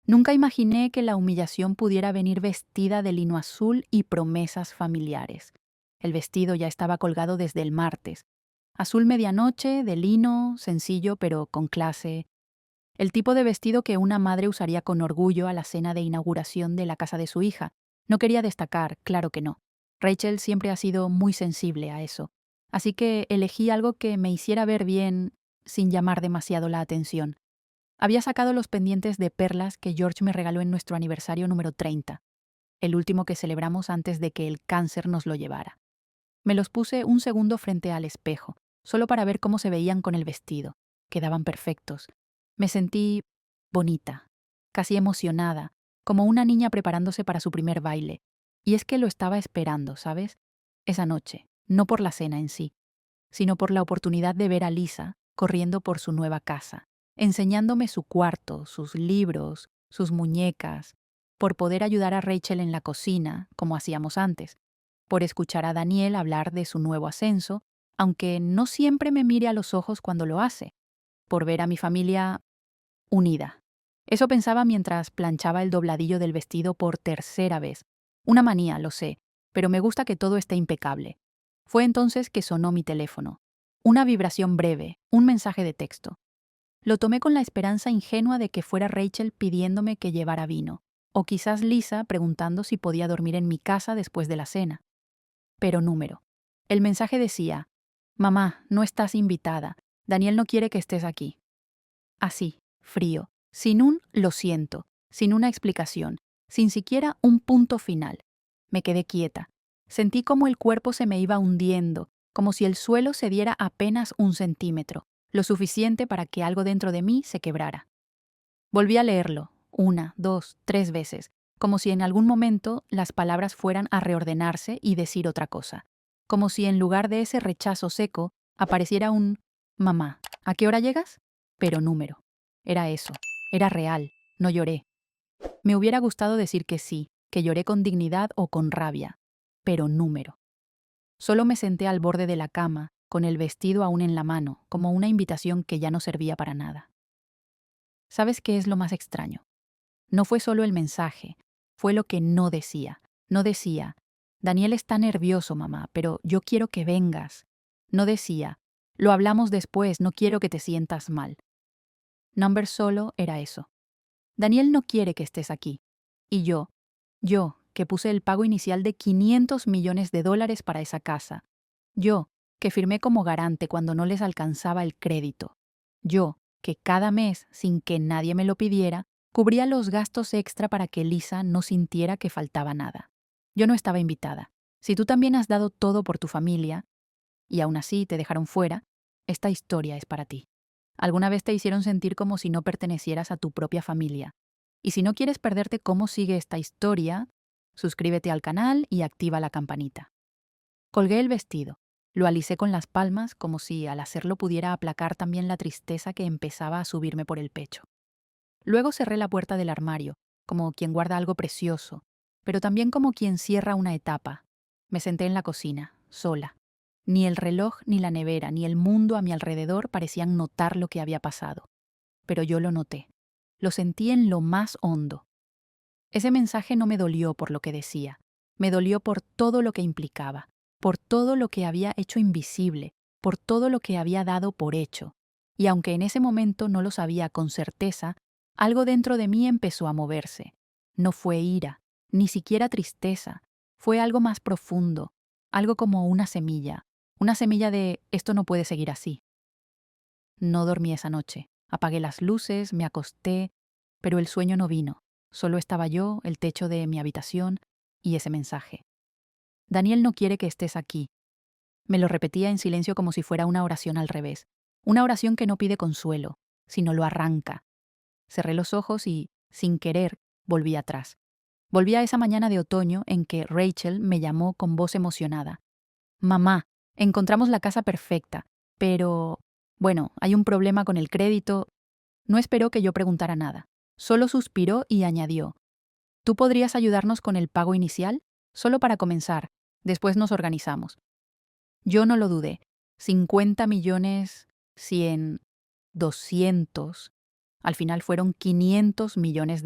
Nunca imaginé que la humillación pudiera venir vestida de lino azul y promesas familiares. El vestido ya estaba colgado desde el martes. Azul medianoche, de lino, sencillo pero con clase. El tipo de vestido que una madre usaría con orgullo a la cena de inauguración de la casa de su hija. No quería destacar, claro que no. Rachel siempre ha sido muy sensible a eso. Así que elegí algo que me hiciera ver bien sin llamar demasiado la atención. Había sacado los pendientes de perlas que George me regaló en nuestro aniversario número 30, el último que celebramos antes de que el cáncer nos lo llevara. Me los puse un segundo frente al espejo, solo para ver cómo se veían con el vestido. Quedaban perfectos. Me sentí bonita, casi emocionada, como una niña preparándose para su primer baile. Y es que lo estaba esperando, ¿sabes? Esa noche, no por la cena en sí, sino por la oportunidad de ver a Lisa corriendo por su nueva casa, enseñándome su cuarto, sus libros, sus muñecas, por poder ayudar a Rachel en la cocina, como hacíamos antes, por escuchar a Daniel hablar de su nuevo ascenso, aunque no siempre me mire a los ojos cuando lo hace, por ver a mi familia unida. Eso pensaba mientras planchaba el dobladillo del vestido por tercera vez. Una manía, lo sé, pero me gusta que todo esté impecable. Fue entonces que sonó mi teléfono. Una vibración breve, un mensaje de texto. Lo tomé con la esperanza ingenua de que fuera Rachel pidiéndome que llevara vino, o quizás Lisa preguntando si podía dormir en mi casa después de la cena. Pero número. El mensaje decía: Mamá, no estás invitada. Daniel no quiere que estés aquí. Así, frío, sin un lo siento, sin una explicación, sin siquiera un punto final. Me quedé quieta. Sentí como el cuerpo se me iba hundiendo, como si el suelo se diera apenas un centímetro, lo suficiente para que algo dentro de mí se quebrara. Volví a leerlo, una, dos, tres veces, como si en algún momento las palabras fueran a reordenarse y decir otra cosa, como si en lugar de ese rechazo seco apareciera un «Mamá, ¿a qué hora llegas?», pero número. Era eso, era real, no lloré. Me hubiera gustado decir que sí, que lloré con dignidad o con rabia, pero número. Solo me senté al borde de la cama, con el vestido aún en la mano, como una invitación que ya no servía para nada. ¿Sabes qué es lo más extraño? No fue solo el mensaje, fue lo que no decía. No decía: Daniel está nervioso, mamá, pero yo quiero que vengas. No decía: lo hablamos después, no quiero que te sientas mal. Number solo era eso. Daniel no quiere que estés aquí. Y yo, que puse el pago inicial de $500 millones para esa casa. Yo, que firmé como garante cuando no les alcanzaba el crédito. Yo, que cada mes, sin que nadie me lo pidiera, cubría los gastos extra para que Lisa no sintiera que faltaba nada. Yo no estaba invitada. Si tú también has dado todo por tu familia, y aún así te dejaron fuera, esta historia es para ti. ¿Alguna vez te hicieron sentir como si no pertenecieras a tu propia familia? Y si no quieres perderte cómo sigue esta historia, suscríbete al canal y activa la campanita. Colgué el vestido. Lo alicé con las palmas como si al hacerlo pudiera aplacar también la tristeza que empezaba a subirme por el pecho. Luego cerré la puerta del armario, como quien guarda algo precioso, pero también como quien cierra una etapa. Me senté en la cocina, sola. Ni el reloj, ni la nevera, ni el mundo a mi alrededor parecían notar lo que había pasado. Pero yo lo noté. Lo sentí en lo más hondo. Ese mensaje no me dolió por lo que decía. Me dolió por todo lo que implicaba, por todo lo que había hecho invisible, por todo lo que había dado por hecho. Y aunque en ese momento no lo sabía con certeza, algo dentro de mí empezó a moverse. No fue ira, ni siquiera tristeza. Fue algo más profundo, algo como una semilla de esto no puede seguir así. No dormí esa noche. Apagué las luces, me acosté, pero el sueño no vino. Solo estaba yo, el techo de mi habitación y ese mensaje. Daniel no quiere que estés aquí. Me lo repetía en silencio como si fuera una oración al revés. Una oración que no pide consuelo, sino lo arranca. Cerré los ojos y, sin querer, volví atrás. Volví a esa mañana de otoño en que Rachel me llamó con voz emocionada. Mamá, encontramos la casa perfecta, pero... bueno, hay un problema con el crédito. No esperó que yo preguntara nada. Solo suspiró y añadió: ¿tú podrías ayudarnos con el pago inicial? Solo para comenzar. Después nos organizamos. Yo no lo dudé. 50 millones, 100, 200. Al final fueron $500 millones.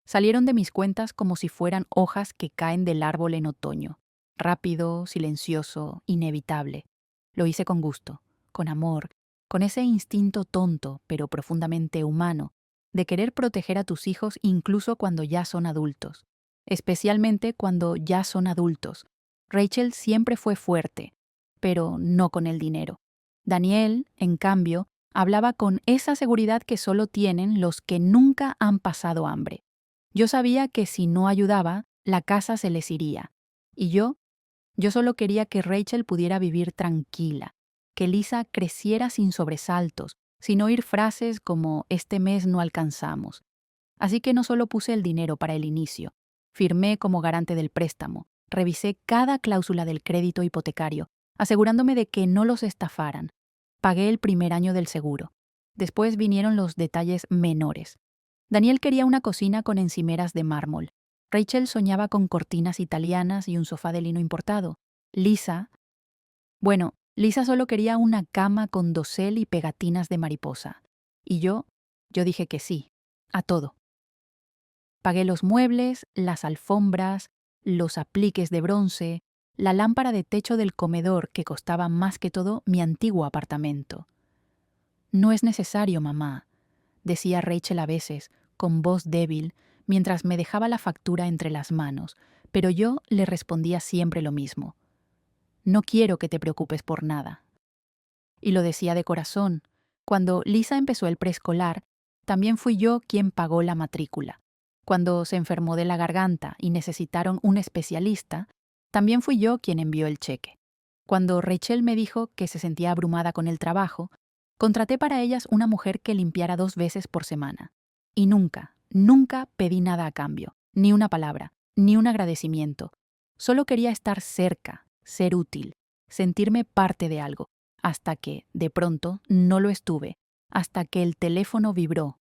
Salieron de mis cuentas como si fueran hojas que caen del árbol en otoño. Rápido, silencioso, inevitable. Lo hice con gusto, con amor, con ese instinto tonto, pero profundamente humano, de querer proteger a tus hijos incluso cuando ya son adultos. Especialmente cuando ya son adultos. Rachel siempre fue fuerte, pero no con el dinero. Daniel, en cambio, hablaba con esa seguridad que solo tienen los que nunca han pasado hambre. Yo sabía que si no ayudaba, la casa se les iría. Y yo solo quería que Rachel pudiera vivir tranquila, que Lisa creciera sin sobresaltos, sin oír frases como «este mes no alcanzamos». Así que no solo puse el dinero para el inicio, firmé como garante del préstamo, revisé cada cláusula del crédito hipotecario, asegurándome de que no los estafaran. Pagué el primer año del seguro. Después vinieron los detalles menores. Daniel quería una cocina con encimeras de mármol. Rachel soñaba con cortinas italianas y un sofá de lino importado. Lisa solo quería una cama con dosel y pegatinas de mariposa. Y yo dije que sí, a todo. Pagué los muebles, las alfombras, los apliques de bronce, la lámpara de techo del comedor que costaba más que todo mi antiguo apartamento. «No es necesario, mamá», decía Rachel a veces, con voz débil, mientras me dejaba la factura entre las manos, pero yo le respondía siempre lo mismo. «No quiero que te preocupes por nada». Y lo decía de corazón. Cuando Lisa empezó el preescolar, también fui yo quien pagó la matrícula. Cuando se enfermó de la garganta y necesitaron un especialista, también fui yo quien envió el cheque. Cuando Rachel me dijo que se sentía abrumada con el trabajo, contraté para ellas una mujer que limpiara 2 veces por semana. Y nunca pedí nada a cambio, ni una palabra, ni un agradecimiento. Solo quería estar cerca, ser útil, sentirme parte de algo, hasta que, de pronto, no lo estuve, hasta que el teléfono vibró.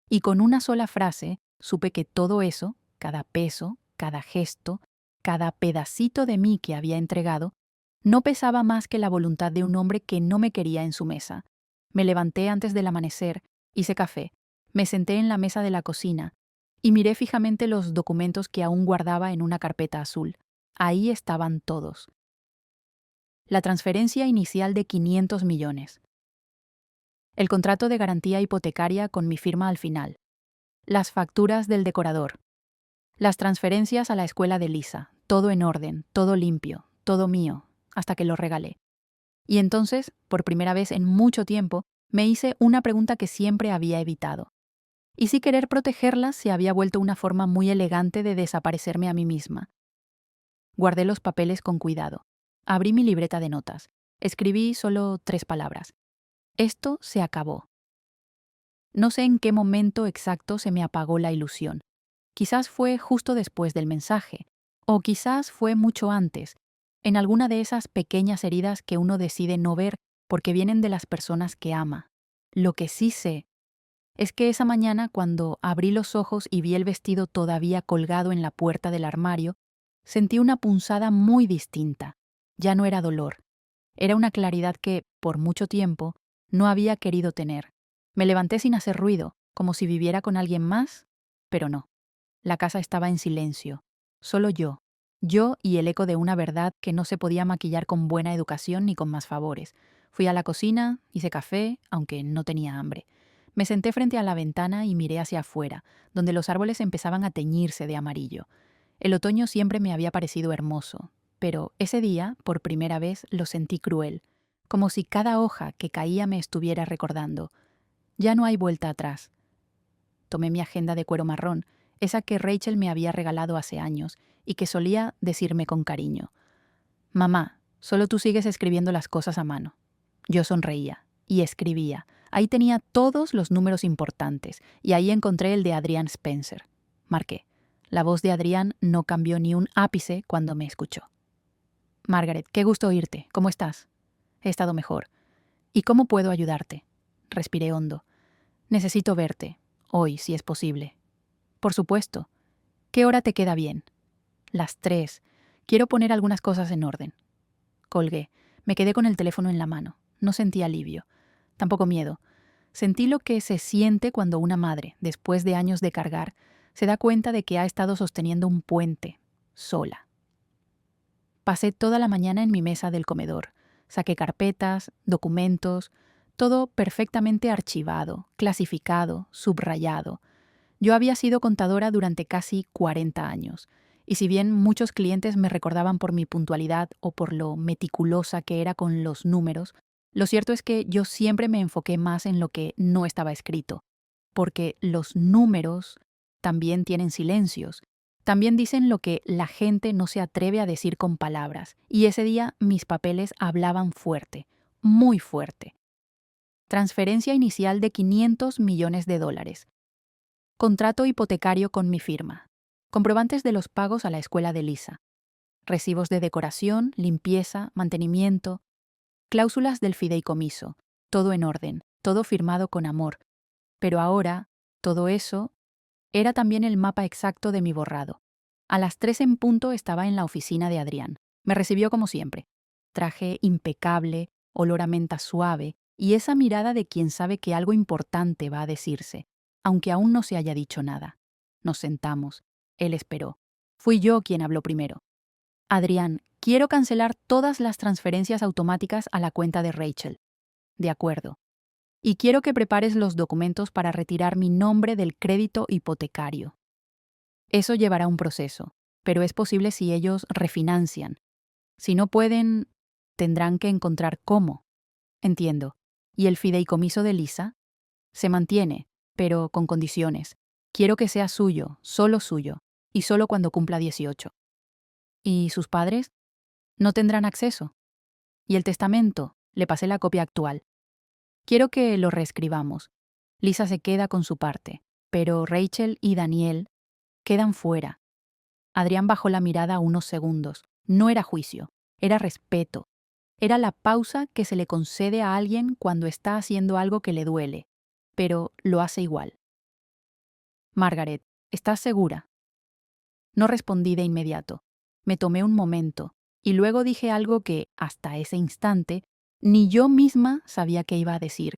Y con una sola frase, supe que todo eso, cada peso, cada gesto, cada pedacito de mí que había entregado, no pesaba más que la voluntad de un hombre que no me quería en su mesa. Me levanté antes del amanecer, hice café, me senté en la mesa de la cocina y miré fijamente los documentos que aún guardaba en una carpeta azul. Ahí estaban todos. La transferencia inicial de 500 millones. El contrato de garantía hipotecaria con mi firma al final. Las facturas del decorador. Las transferencias a la escuela de Lisa. Todo en orden, todo limpio, todo mío, hasta que lo regalé. Y entonces, por primera vez en mucho tiempo, me hice una pregunta que siempre había evitado. ¿Y si querer protegerlas se había vuelto una forma muy elegante de desaparecerme a mí misma? Guardé los papeles con cuidado. Abrí mi libreta de notas. Escribí solo 3 palabras. Esto se acabó. No sé en qué momento exacto se me apagó la ilusión. Quizás fue justo después del mensaje, o quizás fue mucho antes, en alguna de esas pequeñas heridas que uno decide no ver porque vienen de las personas que ama. Lo que sí sé es que esa mañana, cuando abrí los ojos y vi el vestido todavía colgado en la puerta del armario, sentí una punzada muy distinta. Ya no era dolor. Era una claridad que, por mucho tiempo, no había querido tener. Me levanté sin hacer ruido, como si viviera con alguien más, pero no. La casa estaba en silencio. Solo yo y el eco de una verdad que no se podía maquillar con buena educación ni con más favores. Fui a la cocina, hice café, aunque no tenía hambre. Me senté frente a la ventana y miré hacia afuera, donde los árboles empezaban a teñirse de amarillo. El otoño siempre me había parecido hermoso, pero ese día, por primera vez, lo sentí cruel, como si cada hoja que caía me estuviera recordando. Ya no hay vuelta atrás. Tomé mi agenda de cuero marrón, esa que Rachel me había regalado hace años y que solía decirme con cariño: «Mamá, solo tú sigues escribiendo las cosas a mano». Yo sonreía y escribía. Ahí tenía todos los números importantes y ahí encontré el de Adrián Spencer. Marqué. La voz de Adrián no cambió ni un ápice cuando me escuchó. «Margaret, qué gusto oírte. ¿Cómo estás?» «He estado mejor». «¿Y cómo puedo ayudarte?» Respiré hondo. «Necesito verte. Hoy, si es posible». «Por supuesto. ¿Qué hora te queda bien?» «Las 3. Quiero poner algunas cosas en orden». Colgué. Me quedé con el teléfono en la mano. No sentí alivio. Tampoco miedo. Sentí lo que se siente cuando una madre, después de años de cargar, se da cuenta de que ha estado sosteniendo un puente, sola. Pasé toda la mañana en mi mesa del comedor. Saqué carpetas, documentos, todo perfectamente archivado, clasificado, subrayado. Yo había sido contadora durante casi 40 años, y si bien muchos clientes me recordaban por mi puntualidad o por lo meticulosa que era con los números, lo cierto es que yo siempre me enfoqué más en lo que no estaba escrito, porque los números también tienen silencios, también dicen lo que la gente no se atreve a decir con palabras, y ese día mis papeles hablaban fuerte, muy fuerte. Transferencia inicial de $500 millones. Contrato hipotecario con mi firma. Comprobantes de los pagos a la escuela de Lisa. Recibos de decoración, limpieza, mantenimiento. Cláusulas del fideicomiso. Todo en orden, todo firmado con amor. Pero ahora, todo eso era también el mapa exacto de mi borrado. A las 3 en punto estaba en la oficina de Adrián. Me recibió como siempre. Traje impecable, olor a menta suave y esa mirada de quien sabe que algo importante va a decirse, aunque aún no se haya dicho nada. Nos sentamos. Él esperó. Fui yo quien habló primero. Adrián, quiero cancelar todas las transferencias automáticas a la cuenta de Rachel. De acuerdo. Y quiero que prepares los documentos para retirar mi nombre del crédito hipotecario. Eso llevará un proceso, pero es posible si ellos refinancian. Si no pueden, tendrán que encontrar cómo. Entiendo. ¿Y el fideicomiso de Lisa? Se mantiene, pero con condiciones. Quiero que sea suyo, y solo cuando cumpla 18. ¿Y sus padres? No tendrán acceso. ¿Y el testamento? Le pasé la copia actual. Quiero que lo reescribamos. Lisa se queda con su parte, pero Rachel y Daniel quedan fuera. Adrián bajó la mirada unos segundos. No era juicio, era respeto. Era la pausa que se le concede a alguien cuando está haciendo algo que le duele, pero lo hace igual. Margaret, ¿estás segura? No respondí de inmediato. Me tomé un momento, y luego dije algo que, hasta ese instante, ni yo misma sabía qué iba a decir.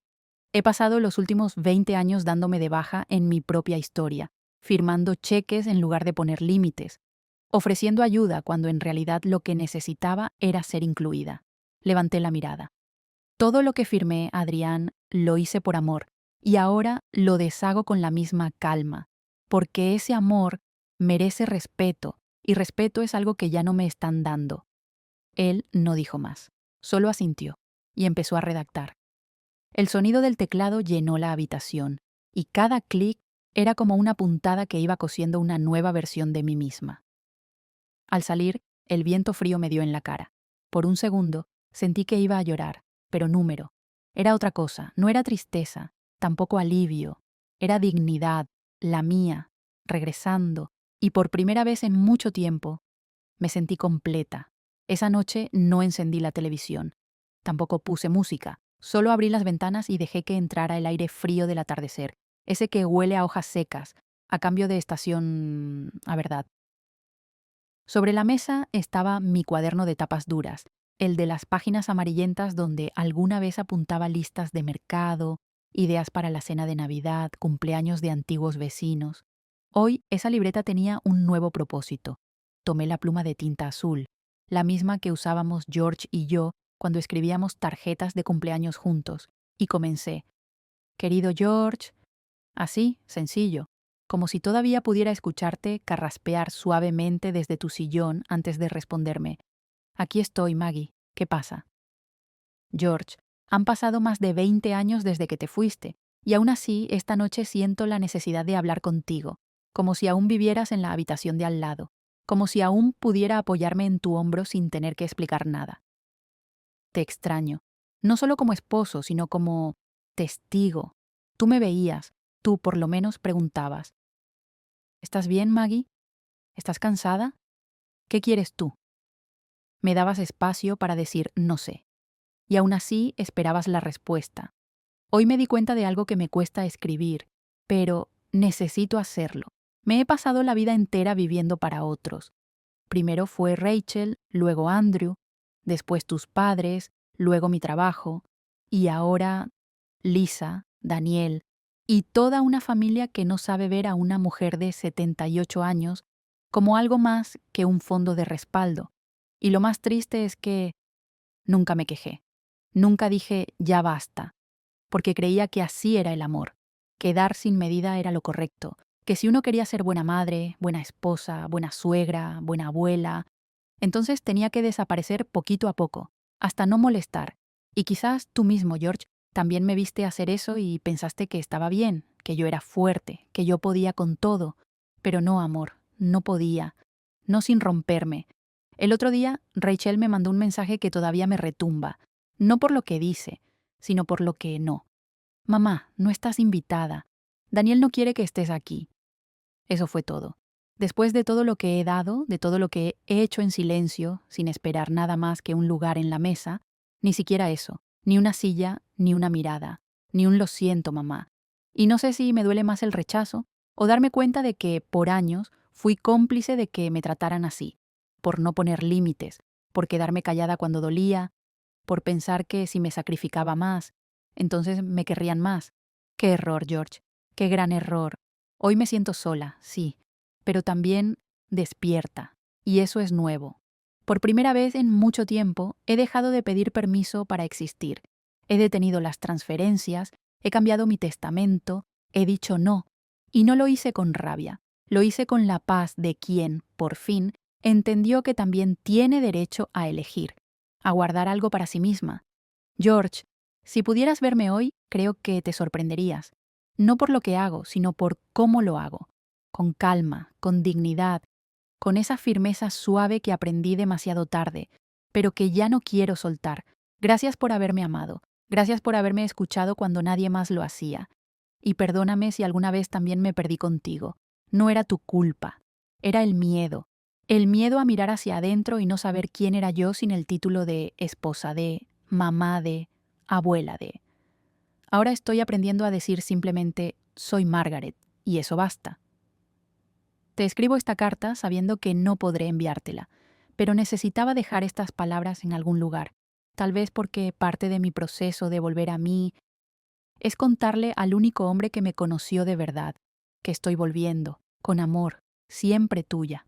He pasado los últimos 20 años dándome de baja en mi propia historia, firmando cheques en lugar de poner límites, ofreciendo ayuda cuando en realidad lo que necesitaba era ser incluida. Levanté la mirada. Todo lo que firmé, Adrián, lo hice por amor, y ahora lo deshago con la misma calma, porque ese amor merece respeto, y respeto es algo que ya no me están dando. Él no dijo más, solo asintió, y empezó a redactar. El sonido del teclado llenó la habitación, y cada clic era como una puntada que iba cosiendo una nueva versión de mí misma. Al salir, el viento frío me dio en la cara. Por un segundo, sentí que iba a llorar, pero número. Era otra cosa, no era tristeza, tampoco alivio. Era dignidad, la mía, regresando, y por primera vez en mucho tiempo, me sentí completa. Esa noche no encendí la televisión. Tampoco puse música. Solo abrí las ventanas y dejé que entrara el aire frío del atardecer, ese que huele a hojas secas, a cambio de estación, a verdad. Sobre la mesa estaba mi cuaderno de tapas duras, el de las páginas amarillentas donde alguna vez apuntaba listas de mercado, ideas para la cena de Navidad, cumpleaños de antiguos vecinos. Hoy esa libreta tenía un nuevo propósito. Tomé la pluma de tinta azul, la misma que usábamos George y yo cuando escribíamos tarjetas de cumpleaños juntos, y comencé. Querido George, así, sencillo, como si todavía pudiera escucharte carraspear suavemente desde tu sillón antes de responderme. Aquí estoy, Maggie. ¿Qué pasa? George, han pasado más de 20 años desde que te fuiste, y aún así esta noche siento la necesidad de hablar contigo, como si aún vivieras en la habitación de al lado, como si aún pudiera apoyarme en tu hombro sin tener que explicar nada. Te extraño, no solo como esposo, sino como testigo. Tú me veías, tú por lo menos preguntabas. ¿Estás bien, Maggie? ¿Estás cansada? ¿Qué quieres tú? Me dabas espacio para decir no sé. Y aún así esperabas la respuesta. Hoy me di cuenta de algo que me cuesta escribir, pero necesito hacerlo. Me he pasado la vida entera viviendo para otros. Primero fue Rachel, luego Andrew, después tus padres, luego mi trabajo, y ahora Lisa, Daniel y toda una familia que no sabe ver a una mujer de 78 años como algo más que un fondo de respaldo. Y lo más triste es que nunca me quejé. Nunca dije ya basta, porque creía que así era el amor, que dar sin medida era lo correcto, que si uno quería ser buena madre, buena esposa, buena suegra, buena abuela, entonces tenía que desaparecer poquito a poco, hasta no molestar. Y quizás tú mismo, George, también me viste hacer eso y pensaste que estaba bien, que yo era fuerte, que yo podía con todo. Pero no, amor, no podía, no sin romperme. El otro día, Rachel me mandó un mensaje que todavía me retumba, no por lo que dice, sino por lo que no. Mamá, no estás invitada. Daniel no quiere que estés aquí. Eso fue todo. Después de todo lo que he dado, de todo lo que he hecho en silencio, sin esperar nada más que un lugar en la mesa, ni siquiera eso, ni una silla, ni una mirada, ni un lo siento, mamá. Y no sé si me duele más el rechazo o darme cuenta de que, por años, fui cómplice de que me trataran así, por no poner límites, por quedarme callada cuando dolía, por pensar que si me sacrificaba más, entonces me querrían más. Qué error, George, qué gran error. Hoy me siento sola, sí, pero también despierta, y eso es nuevo. Por primera vez en mucho tiempo he dejado de pedir permiso para existir. He detenido las transferencias, he cambiado mi testamento, he dicho no, y no lo hice con rabia, lo hice con la paz de quien, por fin, entendió que también tiene derecho a elegir, a guardar algo para sí misma. George, si pudieras verme hoy, creo que te sorprenderías. No por lo que hago, sino por cómo lo hago. Con calma, con dignidad, con esa firmeza suave que aprendí demasiado tarde, pero que ya no quiero soltar. Gracias por haberme amado. Gracias por haberme escuchado cuando nadie más lo hacía. Y perdóname si alguna vez también me perdí contigo. No era tu culpa. Era el miedo. El miedo a mirar hacia adentro y no saber quién era yo sin el título de esposa de, mamá de, abuela de. Ahora estoy aprendiendo a decir simplemente soy Margaret, y eso basta. Te escribo esta carta sabiendo que no podré enviártela, pero necesitaba dejar estas palabras en algún lugar, tal vez porque parte de mi proceso de volver a mí es contarle al único hombre que me conoció de verdad, que estoy volviendo, con amor, siempre tuya.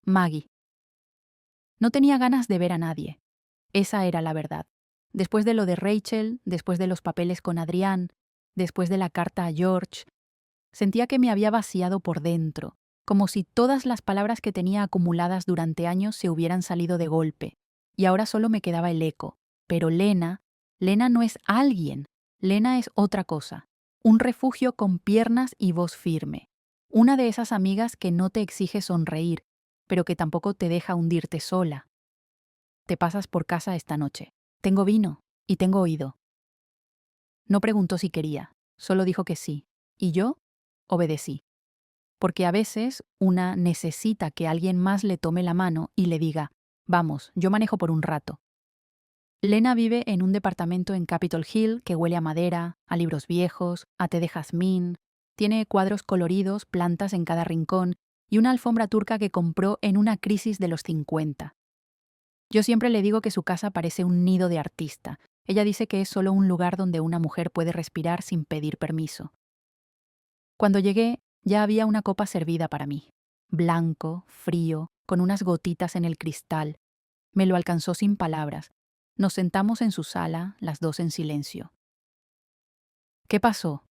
Maggie. No tenía ganas de ver a nadie. Esa era la verdad. Después de lo de Rachel, después de los papeles con Adrián, después de la carta a George, sentía que me había vaciado por dentro, como si todas las palabras que tenía acumuladas durante años se hubieran salido de golpe, y ahora solo me quedaba el eco. Pero Lena no es alguien, Lena es otra cosa, un refugio con piernas y voz firme, una de esas amigas que no te exige sonreír, pero que tampoco te deja hundirte sola. Te pasas por casa esta noche. Tengo vino y tengo oído. No preguntó si quería, solo dijo que sí, y yo obedecí. Porque a veces una necesita que alguien más le tome la mano y le diga, vamos, yo manejo por un rato. Lena vive en un departamento en Capitol Hill que huele a madera, a libros viejos, a té de jazmín, tiene cuadros coloridos, plantas en cada rincón y una alfombra turca que compró en una crisis de los 50. Yo siempre le digo que su casa parece un nido de artista. Ella dice que es solo un lugar donde una mujer puede respirar sin pedir permiso. Cuando llegué, ya había una copa servida para mí. Blanco, frío, con unas gotitas en el cristal. Me lo alcanzó sin palabras. Nos sentamos en su sala, las dos en silencio. ¿Qué pasó?,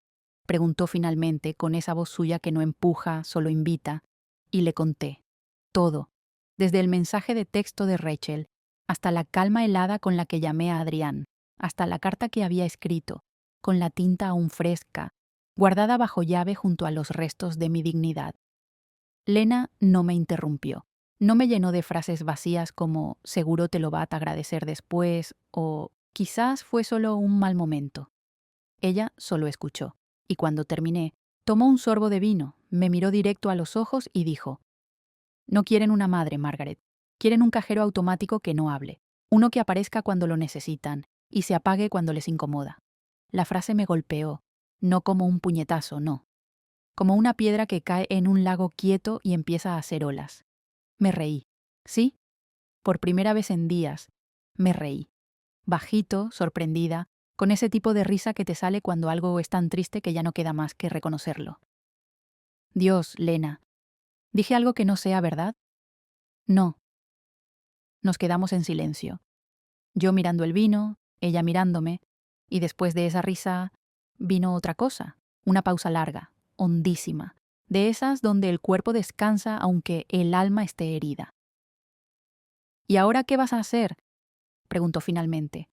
preguntó finalmente con esa voz suya que no empuja, solo invita, y le conté. Todo, desde el mensaje de texto de Rachel, hasta la calma helada con la que llamé a Adrián, hasta la carta que había escrito, con la tinta aún fresca, guardada bajo llave junto a los restos de mi dignidad. Lena no me interrumpió. No me llenó de frases vacías como seguro te lo va a agradecer después o quizás fue solo un mal momento. Ella solo escuchó, y cuando terminé, tomó un sorbo de vino, me miró directo a los ojos y dijo: no quieren una madre, Margaret. Quieren un cajero automático que no hable, uno que aparezca cuando lo necesitan y se apague cuando les incomoda. La frase me golpeó, no como un puñetazo, no. Como una piedra que cae en un lago quieto y empieza a hacer olas. Me reí. ¿Sí? Por primera vez en días, me reí. Bajito, sorprendida, con ese tipo de risa que te sale cuando algo es tan triste que ya no queda más que reconocerlo. Dios, Lena, ¿dije algo que no sea verdad? No. Nos quedamos en silencio. Yo mirando el vino, ella mirándome, y después de esa risa vino otra cosa, una pausa larga, hondísima, de esas donde el cuerpo descansa aunque el alma esté herida. ¿Y ahora qué vas a hacer?, preguntó finalmente.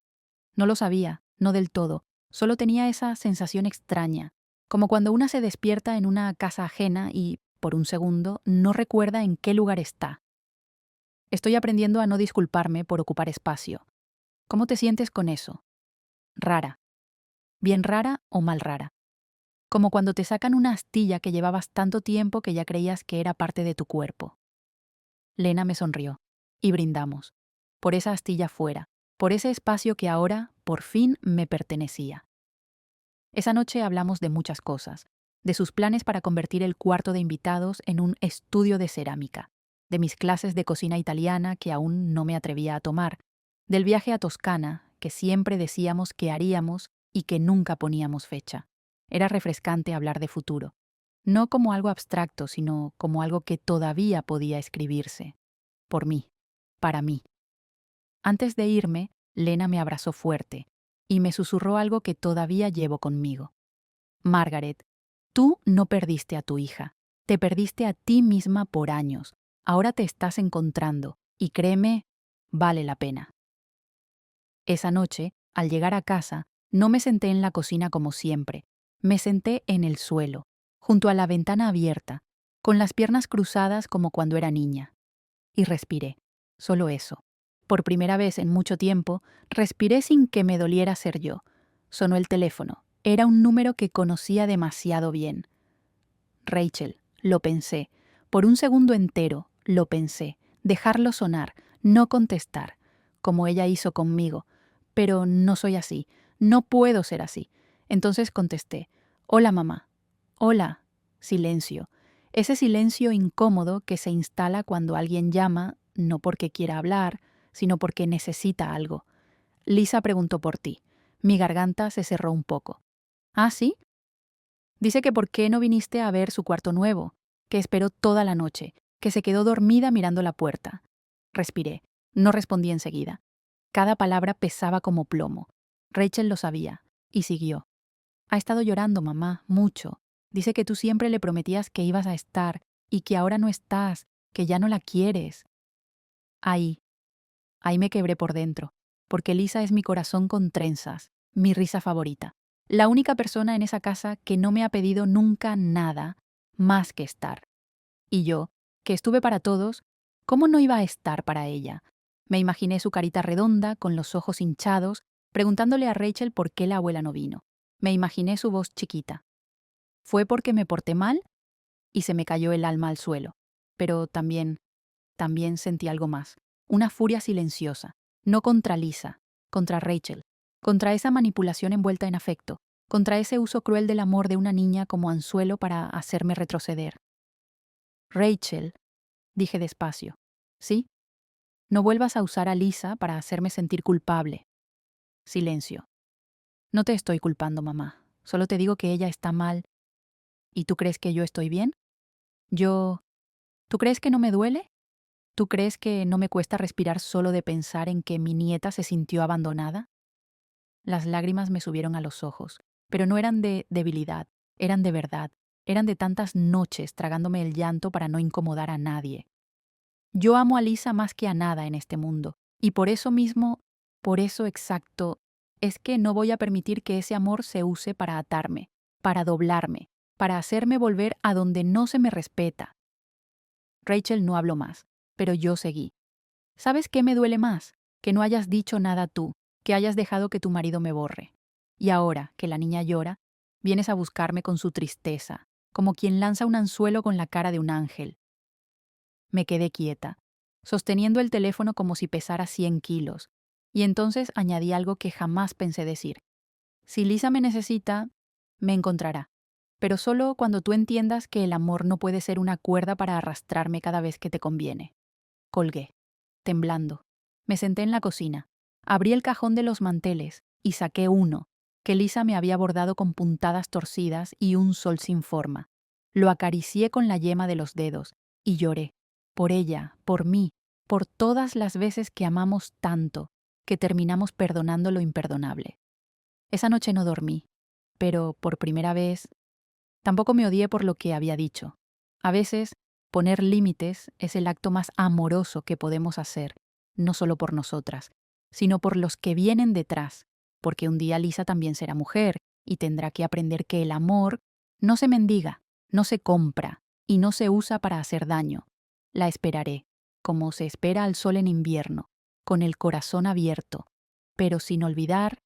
No lo sabía, no del todo, solo tenía esa sensación extraña, como cuando una se despierta en una casa ajena y, por un segundo, no recuerda en qué lugar está. Estoy aprendiendo a no disculparme por ocupar espacio. ¿Cómo te sientes con eso? Rara. ¿Bien rara o mal rara? Como cuando te sacan una astilla que llevabas tanto tiempo que ya creías que era parte de tu cuerpo. Lena me sonrió, y brindamos. Por esa astilla fuera, por ese espacio que ahora, por fin, me pertenecía. Esa noche hablamos de muchas cosas, de sus planes para convertir el cuarto de invitados en un estudio de cerámica, de mis clases de cocina italiana que aún no me atrevía a tomar, del viaje a Toscana, que siempre decíamos que haríamos y que nunca poníamos fecha. Era refrescante hablar de futuro, no como algo abstracto, sino como algo que todavía podía escribirse. Por mí, para mí. Antes de irme, Lena me abrazó fuerte y me susurró algo que todavía llevo conmigo. Margaret, tú no perdiste a tu hija, te perdiste a ti misma por años. Ahora te estás encontrando y créeme, vale la pena. Esa noche, al llegar a casa, no me senté en la cocina como siempre. Me senté en el suelo, junto a la ventana abierta, con las piernas cruzadas como cuando era niña. Y respiré, solo eso. Por primera vez en mucho tiempo, respiré sin que me doliera ser yo. Sonó el teléfono. Era un número que conocía demasiado bien. Rachel, lo pensé. Por un segundo entero, lo pensé. Dejarlo sonar, no contestar, como ella hizo conmigo. Pero no soy así. No puedo ser así. Entonces contesté. Hola, mamá. Hola. Silencio. Ese silencio incómodo que se instala cuando alguien llama, no porque quiera hablar, sino porque necesita algo. Lisa preguntó por ti. Mi garganta se cerró un poco. ¿Ah, sí? Dice que por qué no viniste a ver su cuarto nuevo, que esperó toda la noche, que se quedó dormida mirando la puerta. Respiré. No respondí enseguida. Cada palabra pesaba como plomo. Rachel lo sabía, y siguió. Ha estado llorando, mamá, mucho. Dice que tú siempre le prometías que ibas a estar, y que ahora no estás, que ya no la quieres. Ahí me quebré por dentro, porque Lisa es mi corazón con trenzas, mi risa favorita. La única persona en esa casa que no me ha pedido nunca nada más que estar. Y yo, que estuve para todos, ¿cómo no iba a estar para ella? Me imaginé su carita redonda, con los ojos hinchados, preguntándole a Rachel por qué la abuela no vino. Me imaginé su voz chiquita. ¿Fue porque me porté mal? Y se me cayó el alma al suelo. Pero también sentí algo más. Una furia silenciosa. No contra Lisa, contra Rachel. Contra esa manipulación envuelta en afecto. Contra ese uso cruel del amor de una niña como anzuelo para hacerme retroceder. Rachel, dije despacio. ¿Sí? No vuelvas a usar a Lisa para hacerme sentir culpable. Silencio. No te estoy culpando, mamá. Solo te digo que ella está mal. ¿Y tú crees que yo estoy bien? ¿Tú crees que no me duele? ¿Tú crees que no me cuesta respirar solo de pensar en que mi nieta se sintió abandonada? Las lágrimas me subieron a los ojos, pero no eran de debilidad, eran de verdad, eran de tantas noches tragándome el llanto para no incomodar a nadie. Yo amo a Lisa más que a nada en este mundo, y por eso mismo, por eso exacto, es que no voy a permitir que ese amor se use para atarme, para doblarme, para hacerme volver a donde no se me respeta. Rachel no habló más, pero yo seguí. ¿Sabes qué me duele más? Que no hayas dicho nada tú, que hayas dejado que tu marido me borre. Y ahora, que la niña llora, vienes a buscarme con su tristeza, como quien lanza un anzuelo con la cara de un ángel. Me quedé quieta, sosteniendo el teléfono como si pesara 100 kilos, y entonces añadí algo que jamás pensé decir. Si Lisa me necesita, me encontrará, pero solo cuando tú entiendas que el amor no puede ser una cuerda para arrastrarme cada vez que te conviene. Colgué, temblando. Me senté en la cocina, abrí el cajón de los manteles y saqué uno, que Lisa me había bordado con puntadas torcidas y un sol sin forma. Lo acaricié con la yema de los dedos y lloré. Por ella, por mí, por todas las veces que amamos tanto, que terminamos perdonando lo imperdonable. Esa noche no dormí, pero por primera vez tampoco me odié por lo que había dicho. A veces, poner límites es el acto más amoroso que podemos hacer, no solo por nosotras, sino por los que vienen detrás, porque un día Lisa también será mujer y tendrá que aprender que el amor no se mendiga, no se compra y no se usa para hacer daño. La esperaré, como se espera al sol en invierno, con el corazón abierto, pero sin olvidar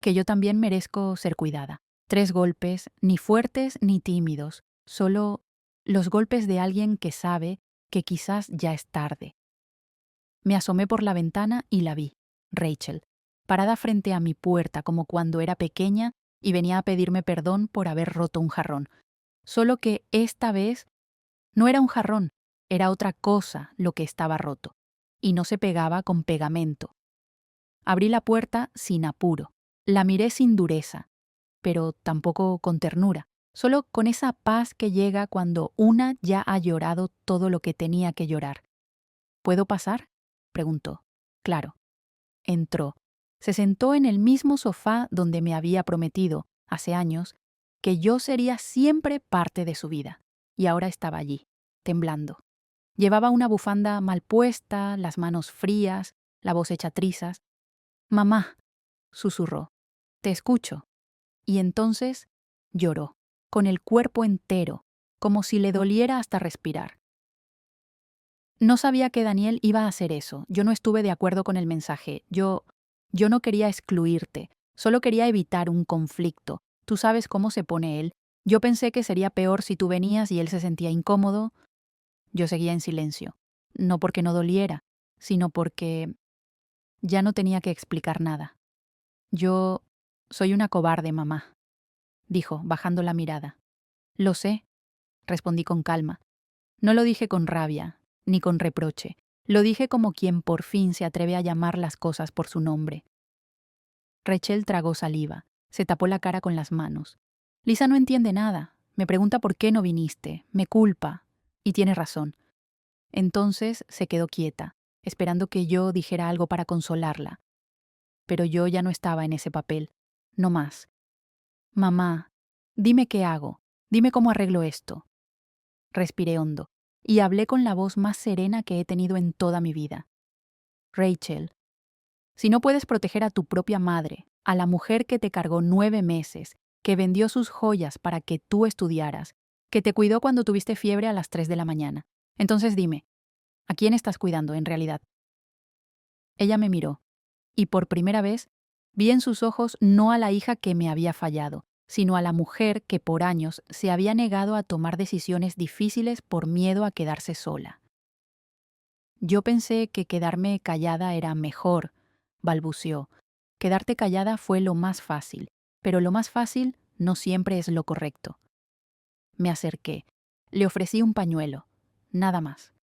que yo también merezco ser cuidada. 3 golpes, ni fuertes ni tímidos, solo los golpes de alguien que sabe que quizás ya es tarde. Me asomé por la ventana y la vi, Rachel, parada frente a mi puerta como cuando era pequeña y venía a pedirme perdón por haber roto un jarrón. Solo que esta vez no era un jarrón, era otra cosa lo que estaba roto, y no se pegaba con pegamento. Abrí la puerta sin apuro, la miré sin dureza, pero tampoco con ternura, solo con esa paz que llega cuando una ya ha llorado todo lo que tenía que llorar. ¿Puedo pasar?, preguntó. Claro. Entró. Se sentó en el mismo sofá donde me había prometido, hace años, que yo sería siempre parte de su vida. Y ahora estaba allí, temblando. Llevaba una bufanda mal puesta, las manos frías, la voz hecha trizas. «Mamá», susurró, «te escucho». Y entonces lloró, con el cuerpo entero, como si le doliera hasta respirar. No sabía que Daniel iba a hacer eso. Yo no estuve de acuerdo con el mensaje. Yo no quería excluirte. Solo quería evitar un conflicto. Tú sabes cómo se pone él. Yo pensé que sería peor si tú venías y él se sentía incómodo. Yo seguía en silencio. No porque no doliera, sino porque ya no tenía que explicar nada. Yo soy una cobarde, mamá, dijo, bajando la mirada. Lo sé, respondí con calma. No lo dije con rabia, ni con reproche. Lo dije como quien por fin se atreve a llamar las cosas por su nombre. Rachel tragó saliva, se tapó la cara con las manos. Lisa no entiende nada. Me pregunta por qué no viniste, me culpa. Y tiene razón. Entonces se quedó quieta, esperando que yo dijera algo para consolarla. Pero yo ya no estaba en ese papel. No más. Mamá, dime qué hago. Dime cómo arreglo esto. Respiré hondo y hablé con la voz más serena que he tenido en toda mi vida. Rachel, si no puedes proteger a tu propia madre, a la mujer que te cargó 9 meses, que vendió sus joyas para que tú estudiaras, que te cuidó cuando tuviste fiebre a las 3 de la mañana, entonces dime, ¿a quién estás cuidando en realidad? Ella me miró, y por primera vez vi en sus ojos no a la hija que me había fallado, sino a la mujer que por años se había negado a tomar decisiones difíciles por miedo a quedarse sola. Yo pensé que quedarme callada era mejor, balbuceó. Quedarte callada fue lo más fácil, pero lo más fácil no siempre es lo correcto. Me acerqué. Le ofrecí un pañuelo. Nada más.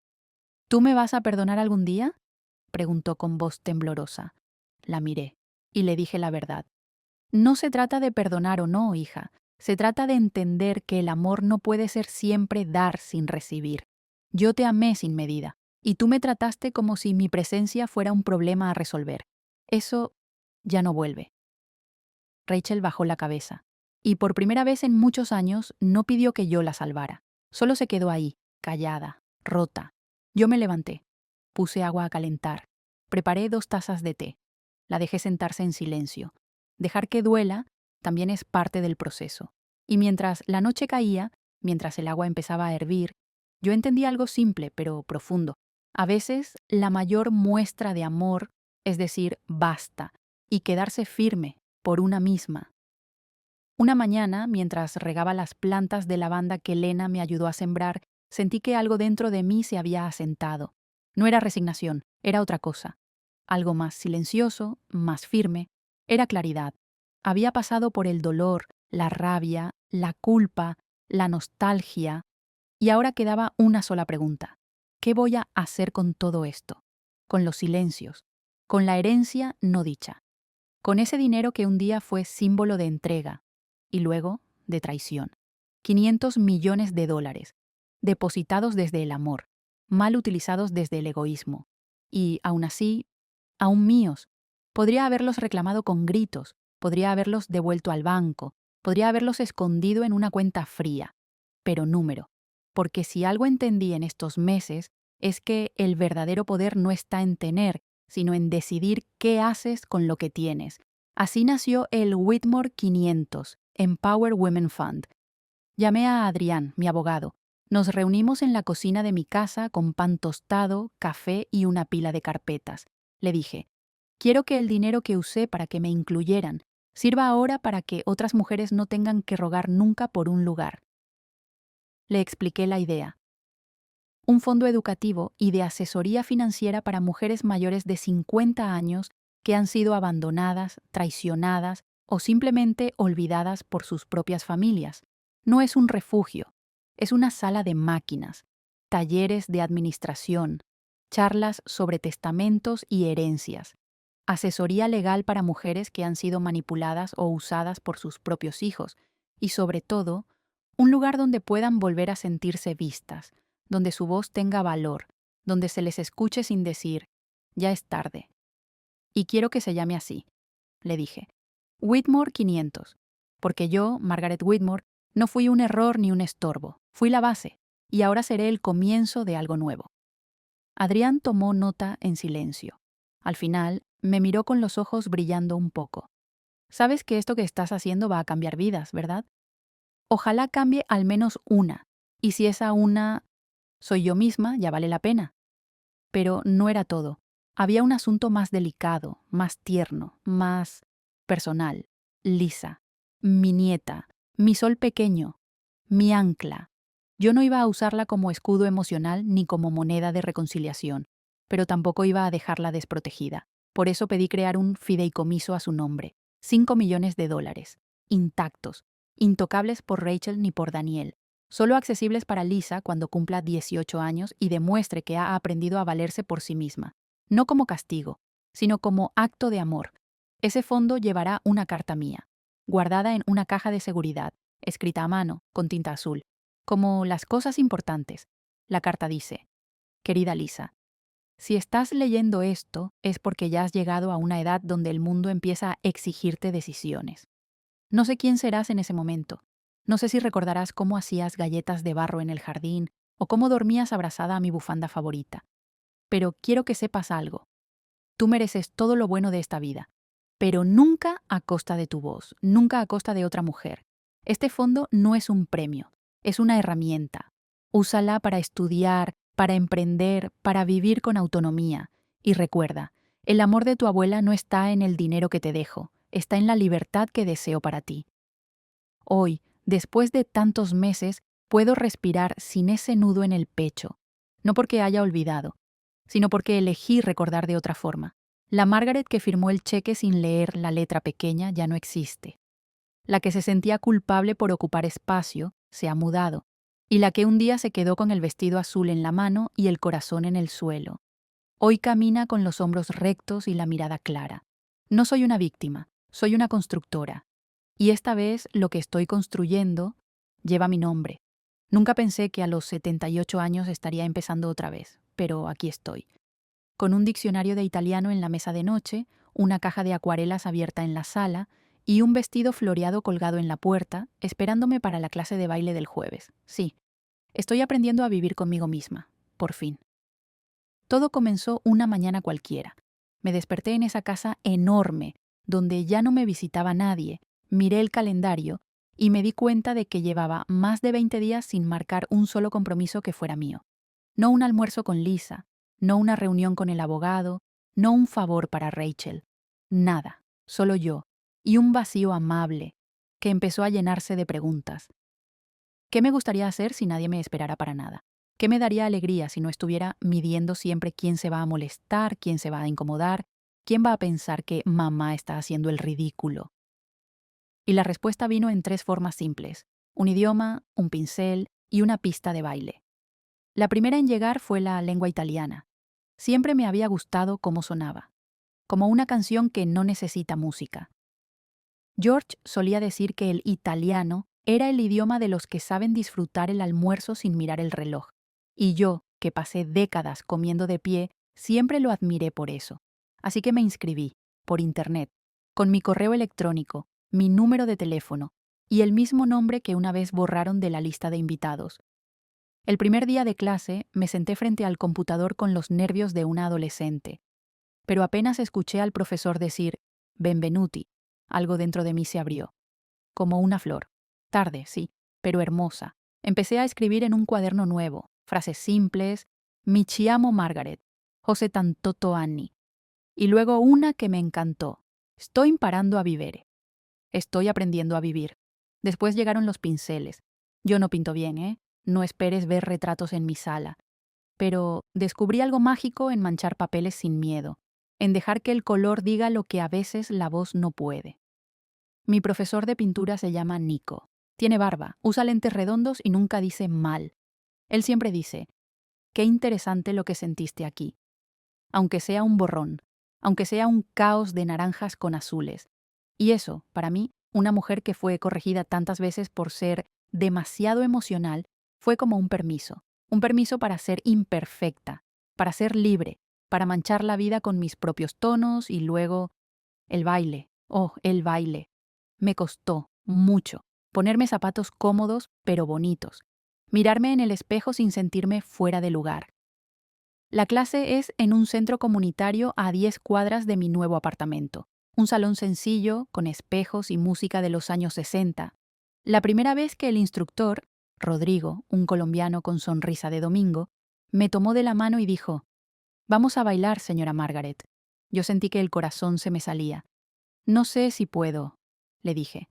¿Tú me vas a perdonar algún día?, preguntó con voz temblorosa. La miré y le dije la verdad. No se trata de perdonar o no, hija. Se trata de entender que el amor no puede ser siempre dar sin recibir. Yo te amé sin medida, y tú me trataste como si mi presencia fuera un problema a resolver. Eso ya no vuelve. Rachel bajó la cabeza, y por primera vez en muchos años no pidió que yo la salvara. Solo se quedó ahí, callada, rota. Yo me levanté. Puse agua a calentar. Preparé 2 tazas de té. La dejé sentarse en silencio. Dejar que duela también es parte del proceso. Y mientras la noche caía, mientras el agua empezaba a hervir, yo entendí algo simple pero profundo. A veces la mayor muestra de amor es decir basta y quedarse firme por una misma. Una mañana, mientras regaba las plantas de lavanda que Lena me ayudó a sembrar, sentí que algo dentro de mí se había asentado. No era resignación, era otra cosa. Algo más silencioso, más firme. Era claridad. Había pasado por el dolor, la rabia, la culpa, la nostalgia, y ahora quedaba una sola pregunta. ¿Qué voy a hacer con todo esto? Con los silencios, con la herencia no dicha, con ese dinero que un día fue símbolo de entrega y luego de traición. 500 millones de dólares, depositados desde el amor, mal utilizados desde el egoísmo. Y, aún así, aún míos. Podría haberlos reclamado con gritos, podría haberlos devuelto al banco, podría haberlos escondido en una cuenta fría. Pero número. Porque si algo entendí en estos meses es que el verdadero poder no está en tener, sino en decidir qué haces con lo que tienes. Así nació el Whitmore 500, Empower Women Fund. Llamé a Adrián, mi abogado. Nos reunimos en la cocina de mi casa con pan tostado, café y una pila de carpetas. Le dije, quiero que el dinero que usé para que me incluyeran sirva ahora para que otras mujeres no tengan que rogar nunca por un lugar. Le expliqué la idea. Un fondo educativo y de asesoría financiera para mujeres mayores de 50 años que han sido abandonadas, traicionadas o simplemente olvidadas por sus propias familias. No es un refugio, es una sala de máquinas, talleres de administración, charlas sobre testamentos y herencias, asesoría legal para mujeres que han sido manipuladas o usadas por sus propios hijos y, sobre todo, un lugar donde puedan volver a sentirse vistas, donde su voz tenga valor, donde se les escuche sin decir, ya es tarde. Y quiero que se llame así, le dije. Whitmore 500. Porque yo, Margaret Whitmore, no fui un error ni un estorbo, fui la base, y ahora seré el comienzo de algo nuevo. Adrián tomó nota en silencio. Al final, me miró con los ojos brillando un poco. Sabes que esto que estás haciendo va a cambiar vidas, ¿verdad? Ojalá cambie al menos una, y si esa una soy yo misma, ya vale la pena. Pero no era todo. Había un asunto más delicado, más tierno, más personal. Lisa, mi nieta, mi sol pequeño, mi ancla. Yo no iba a usarla como escudo emocional ni como moneda de reconciliación, pero tampoco iba a dejarla desprotegida. Por eso pedí crear un fideicomiso a su nombre. 5 millones de dólares. Intactos. Intocables por Rachel ni por Daniel. Solo accesibles para Lisa cuando cumpla 18 años y demuestre que ha aprendido a valerse por sí misma. No como castigo, sino como acto de amor. Ese fondo llevará una carta mía, guardada en una caja de seguridad, escrita a mano, con tinta azul. Como las cosas importantes. La carta dice, querida Lisa, si estás leyendo esto es porque ya has llegado a una edad donde el mundo empieza a exigirte decisiones. No sé quién serás en ese momento. No sé si recordarás cómo hacías galletas de barro en el jardín o cómo dormías abrazada a mi bufanda favorita. Pero quiero que sepas algo. Tú mereces todo lo bueno de esta vida, pero nunca a costa de tu voz, nunca a costa de otra mujer. Este fondo no es un premio, es una herramienta. Úsala para estudiar, para emprender, para vivir con autonomía. Y recuerda, el amor de tu abuela no está en el dinero que te dejo, está en la libertad que deseo para ti. Hoy, después de tantos meses, puedo respirar sin ese nudo en el pecho, no porque haya olvidado, sino porque elegí recordar de otra forma. La Margaret que firmó el cheque sin leer la letra pequeña ya no existe. La que se sentía culpable por ocupar espacio se ha mudado, y la que un día se quedó con el vestido azul en la mano y el corazón en el suelo. Hoy camina con los hombros rectos y la mirada clara. No soy una víctima, soy una constructora. Y esta vez lo que estoy construyendo lleva mi nombre. Nunca pensé que a los 78 años estaría empezando otra vez, pero aquí estoy. Con un diccionario de italiano en la mesa de noche, una caja de acuarelas abierta en la sala y un vestido floreado colgado en la puerta, esperándome para la clase de baile del jueves. Sí, estoy aprendiendo a vivir conmigo misma, por fin. Todo comenzó una mañana cualquiera. Me desperté en esa casa enorme, donde ya no me visitaba nadie. Miré el calendario y me di cuenta de que llevaba más de 20 días sin marcar un solo compromiso que fuera mío. No un almuerzo con Lisa, no una reunión con el abogado, no un favor para Rachel. Nada, solo yo, y un vacío amable, que empezó a llenarse de preguntas. ¿Qué me gustaría hacer si nadie me esperara para nada? ¿Qué me daría alegría si no estuviera midiendo siempre quién se va a molestar, quién se va a incomodar, quién va a pensar que mamá está haciendo el ridículo? Y la respuesta vino en 3 formas simples: un idioma, un pincel y una pista de baile. La primera en llegar fue la lengua italiana. Siempre me había gustado cómo sonaba. como una canción que no necesita música. George solía decir que el italiano era el idioma de los que saben disfrutar el almuerzo sin mirar el reloj. Y yo, que pasé décadas comiendo de pie, siempre lo admiré por eso. Así que me inscribí, por internet, con mi correo electrónico, mi número de teléfono y el mismo nombre que una vez borraron de la lista de invitados. El primer día de clase me senté frente al computador con los nervios de una adolescente, pero apenas escuché al profesor decir «Benvenuti», algo dentro de mí se abrió, como una flor. Tarde, sí, pero hermosa. Empecé a escribir en un cuaderno nuevo, frases simples, «Mi chiamo Margaret», «José tantotto anni», y luego una que me encantó, «Sto imparando a vivere». Estoy aprendiendo a vivir. Después llegaron los pinceles. Yo no pinto bien, ¿eh? No esperes ver retratos en mi sala. Pero descubrí algo mágico en manchar papeles sin miedo, en dejar que el color diga lo que a veces la voz no puede. Mi profesor de pintura se llama Nico. Tiene barba, usa lentes redondos y nunca dice mal. Él siempre dice, qué interesante lo que sentiste aquí. Aunque sea un borrón, aunque sea un caos de naranjas con azules. Y eso, para mí, una mujer que fue corregida tantas veces por ser demasiado emocional, fue como un permiso para ser imperfecta, para ser libre, para manchar la vida con mis propios tonos y luego el baile, oh, el baile. Me costó mucho ponerme zapatos cómodos pero bonitos, mirarme en el espejo sin sentirme fuera de lugar. La clase es en un centro comunitario a 10 cuadras de mi nuevo apartamento. Un salón sencillo, con espejos y música de los años 60. La primera vez que el instructor, Rodrigo, un colombiano con sonrisa de domingo, me tomó de la mano y dijo, «Vamos a bailar, señora Margaret». Yo sentí que el corazón se me salía. «No sé si puedo», le dije.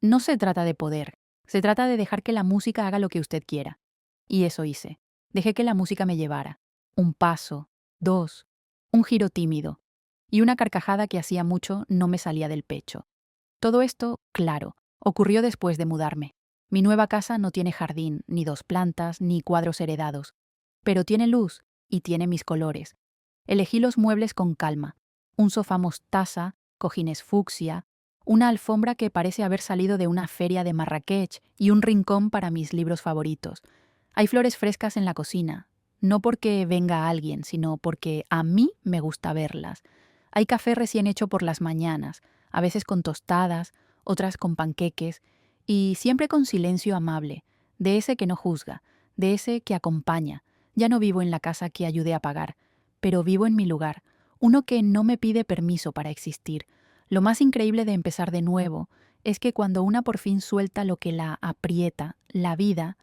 «No se trata de poder, se trata de dejar que la música haga lo que usted quiera». Y eso hice. Dejé que la música me llevara. Un paso, dos, un giro tímido y una carcajada que hacía mucho no me salía del pecho. Todo esto, claro, ocurrió después de mudarme. Mi nueva casa no tiene jardín, ni 2 plantas, ni cuadros heredados, pero tiene luz y tiene mis colores. Elegí los muebles con calma, un sofá mostaza, cojines fucsia, una alfombra que parece haber salido de una feria de Marrakech y un rincón para mis libros favoritos. Hay flores frescas en la cocina, no porque venga alguien, sino porque a mí me gusta verlas. Hay café recién hecho por las mañanas, a veces con tostadas, otras con panqueques, y siempre con silencio amable, de ese que no juzga, de ese que acompaña. Ya no vivo en la casa que ayudé a pagar, pero vivo en mi lugar, uno que no me pide permiso para existir. Lo más increíble de empezar de nuevo es que cuando una por fin suelta lo que la aprieta, la vida,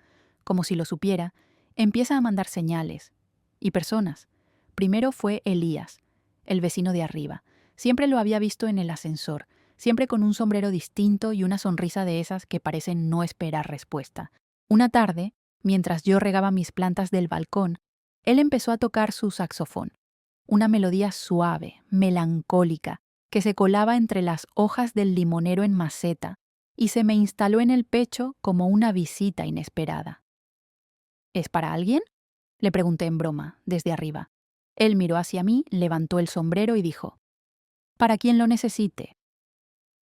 como si lo supiera, empieza a mandar señales. Y personas. Primero fue Elías, el vecino de arriba. Siempre lo había visto en el ascensor, siempre con un sombrero distinto y una sonrisa de esas que parecen no esperar respuesta. Una tarde, mientras yo regaba mis plantas del balcón, él empezó a tocar su saxofón. Una melodía suave, melancólica, que se colaba entre las hojas del limonero en maceta y se me instaló en el pecho como una visita inesperada. ¿Es para alguien?, le pregunté en broma, desde arriba. Él miró hacia mí, levantó el sombrero y dijo, «Para quien lo necesite».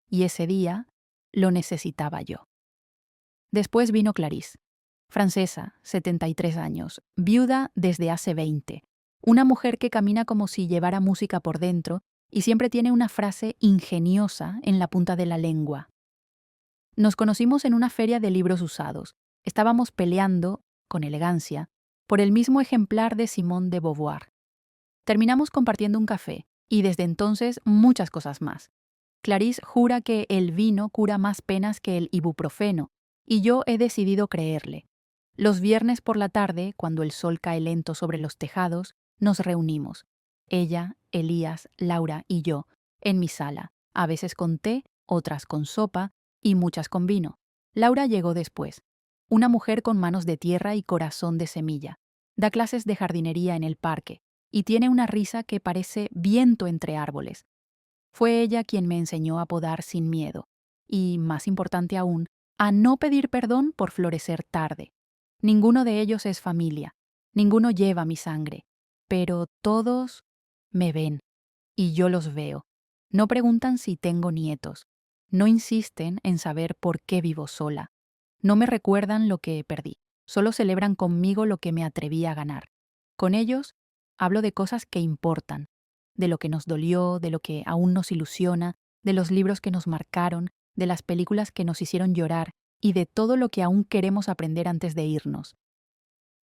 Y ese día lo necesitaba yo. Después vino Clarisse, francesa, 73 años, viuda desde hace 20, una mujer que camina como si llevara música por dentro y siempre tiene una frase ingeniosa en la punta de la lengua. Nos conocimos en una feria de libros usados. Estábamos peleando, con elegancia, por el mismo ejemplar de Simone de Beauvoir. Terminamos compartiendo un café, y desde entonces muchas cosas más. Clarisse jura que el vino cura más penas que el ibuprofeno, y yo he decidido creerle. Los viernes por la tarde, cuando el sol cae lento sobre los tejados, nos reunimos. Ella, Elías, Laura y yo, en mi sala, a veces con té, otras con sopa, y muchas con vino. Laura llegó después. Una mujer con manos de tierra y corazón de semilla. Da clases de jardinería en el parque, y tiene una risa que parece viento entre árboles. Fue ella quien me enseñó a podar sin miedo, y, más importante aún, a no pedir perdón por florecer tarde. Ninguno de ellos es familia, ninguno lleva mi sangre, pero todos me ven. y yo los veo. No preguntan si tengo nietos. No insisten en saber por qué vivo sola. No me recuerdan lo que perdí. Solo celebran conmigo lo que me atreví a ganar. Con ellos hablo de cosas que importan, de lo que nos dolió, de lo que aún nos ilusiona, de los libros que nos marcaron, de las películas que nos hicieron llorar y de todo lo que aún queremos aprender antes de irnos.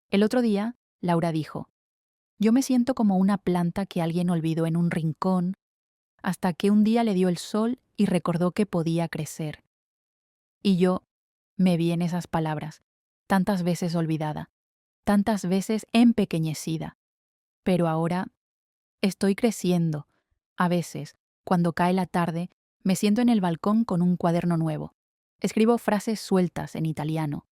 El otro día, Laura dijo, yo me siento como una planta que alguien olvidó en un rincón, hasta que un día le dio el sol y recordó que podía crecer. Y yo me vi en esas palabras, tantas veces olvidada, tantas veces empequeñecida. Pero ahora estoy creciendo. A veces, cuando cae la tarde, me siento en el balcón con un cuaderno nuevo. Escribo frases sueltas en italiano.